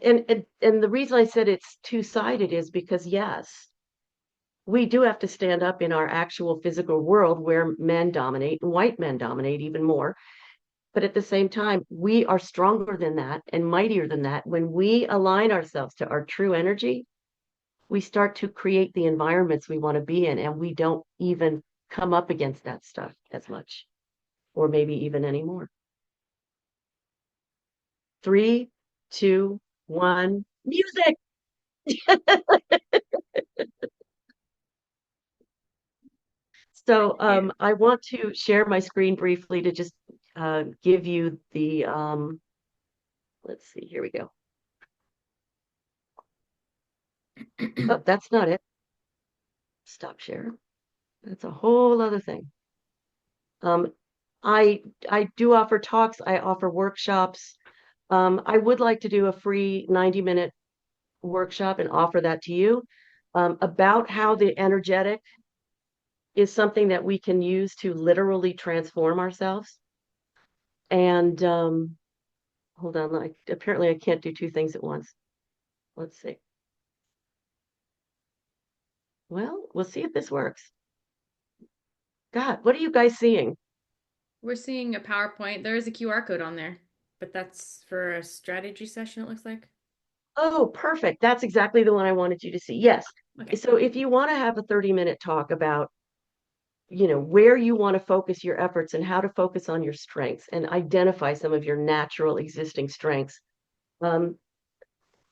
And the reason I said it's two-sided is because, yes, we do have to stand up in our actual physical world where men dominate and white men dominate even more. But at the same time, we are stronger than that and mightier than that. When we align ourselves to our true energy, we start to create the environments we want to be in, and we don't even come up against that stuff as much, or maybe even anymore. 3, 2, 1, music. So I want to share my screen briefly to just give you the, let's see, here we go. Oh, that's not it. Stop share. That's a whole other thing. I do offer talks, I offer workshops. I would like to do a free 90-minute workshop and offer that to you about how the energetic is something that we can use to literally transform ourselves. And hold on, apparently I can't do two things at once. Let's see. Well, we'll see if this works. God, what are you guys seeing? We're seeing a PowerPoint. There is a QR code on there, but that's for a strategy session, it looks like. Oh, perfect. That's exactly the one I wanted you to see. Yes. Okay. So if you want to have a 30-minute talk about, where you want to focus your efforts and how to focus on your strengths and identify some of your natural existing strengths, um,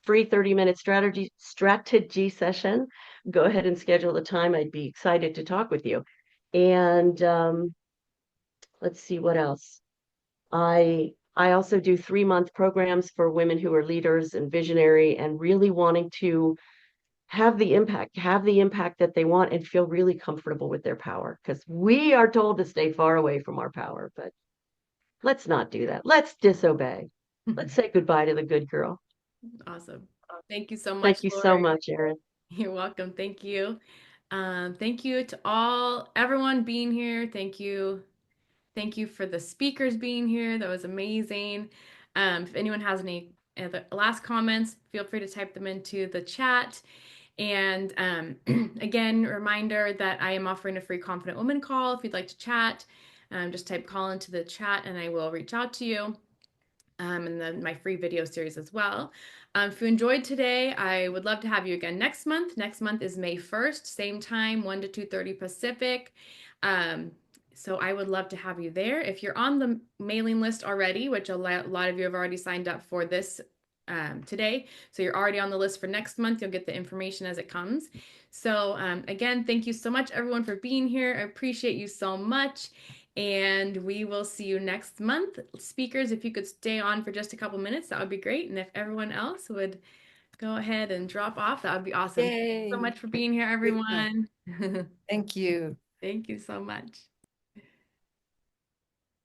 free 30-minute strategy session, go ahead and schedule the time. I'd be excited to talk with you. And let's see what else. I also do 3-month programs for women who are leaders and visionary and really wanting to have the impact that they want and feel really comfortable with their power. Because we are told to stay far away from our power, but let's not do that. Let's disobey. Let's say goodbye to the good girl. Awesome. Thank you so much, Thank you so Lori. much, Erin. You're welcome. Thank you. Thank you to everyone being here. Thank you. Thank you for the speakers being here. That was amazing. If anyone has any last comments, feel free to type them into the chat. And again, reminder that I am offering a free Confident Woman call. If you'd like to chat, just type call into the chat and I will reach out to you. And then my free video series as well. If you enjoyed today, I would love to have you again next month. Next month is May 1st, same time, 1 to 2:30 Pacific. So I would love to have you there. If you're on the mailing list already, which a lot of you have already signed up for this today, so you're already on the list for next month, you'll get the information as it comes. So again, thank you so much, everyone, for being here. I appreciate you so much. And we will see you next month. Speakers, if you could stay on for just a couple minutes, that would be great. And if everyone else would go ahead and drop off, that would be awesome. Thank you so Yay. much for being here, everyone. Thank you. Thank you so much.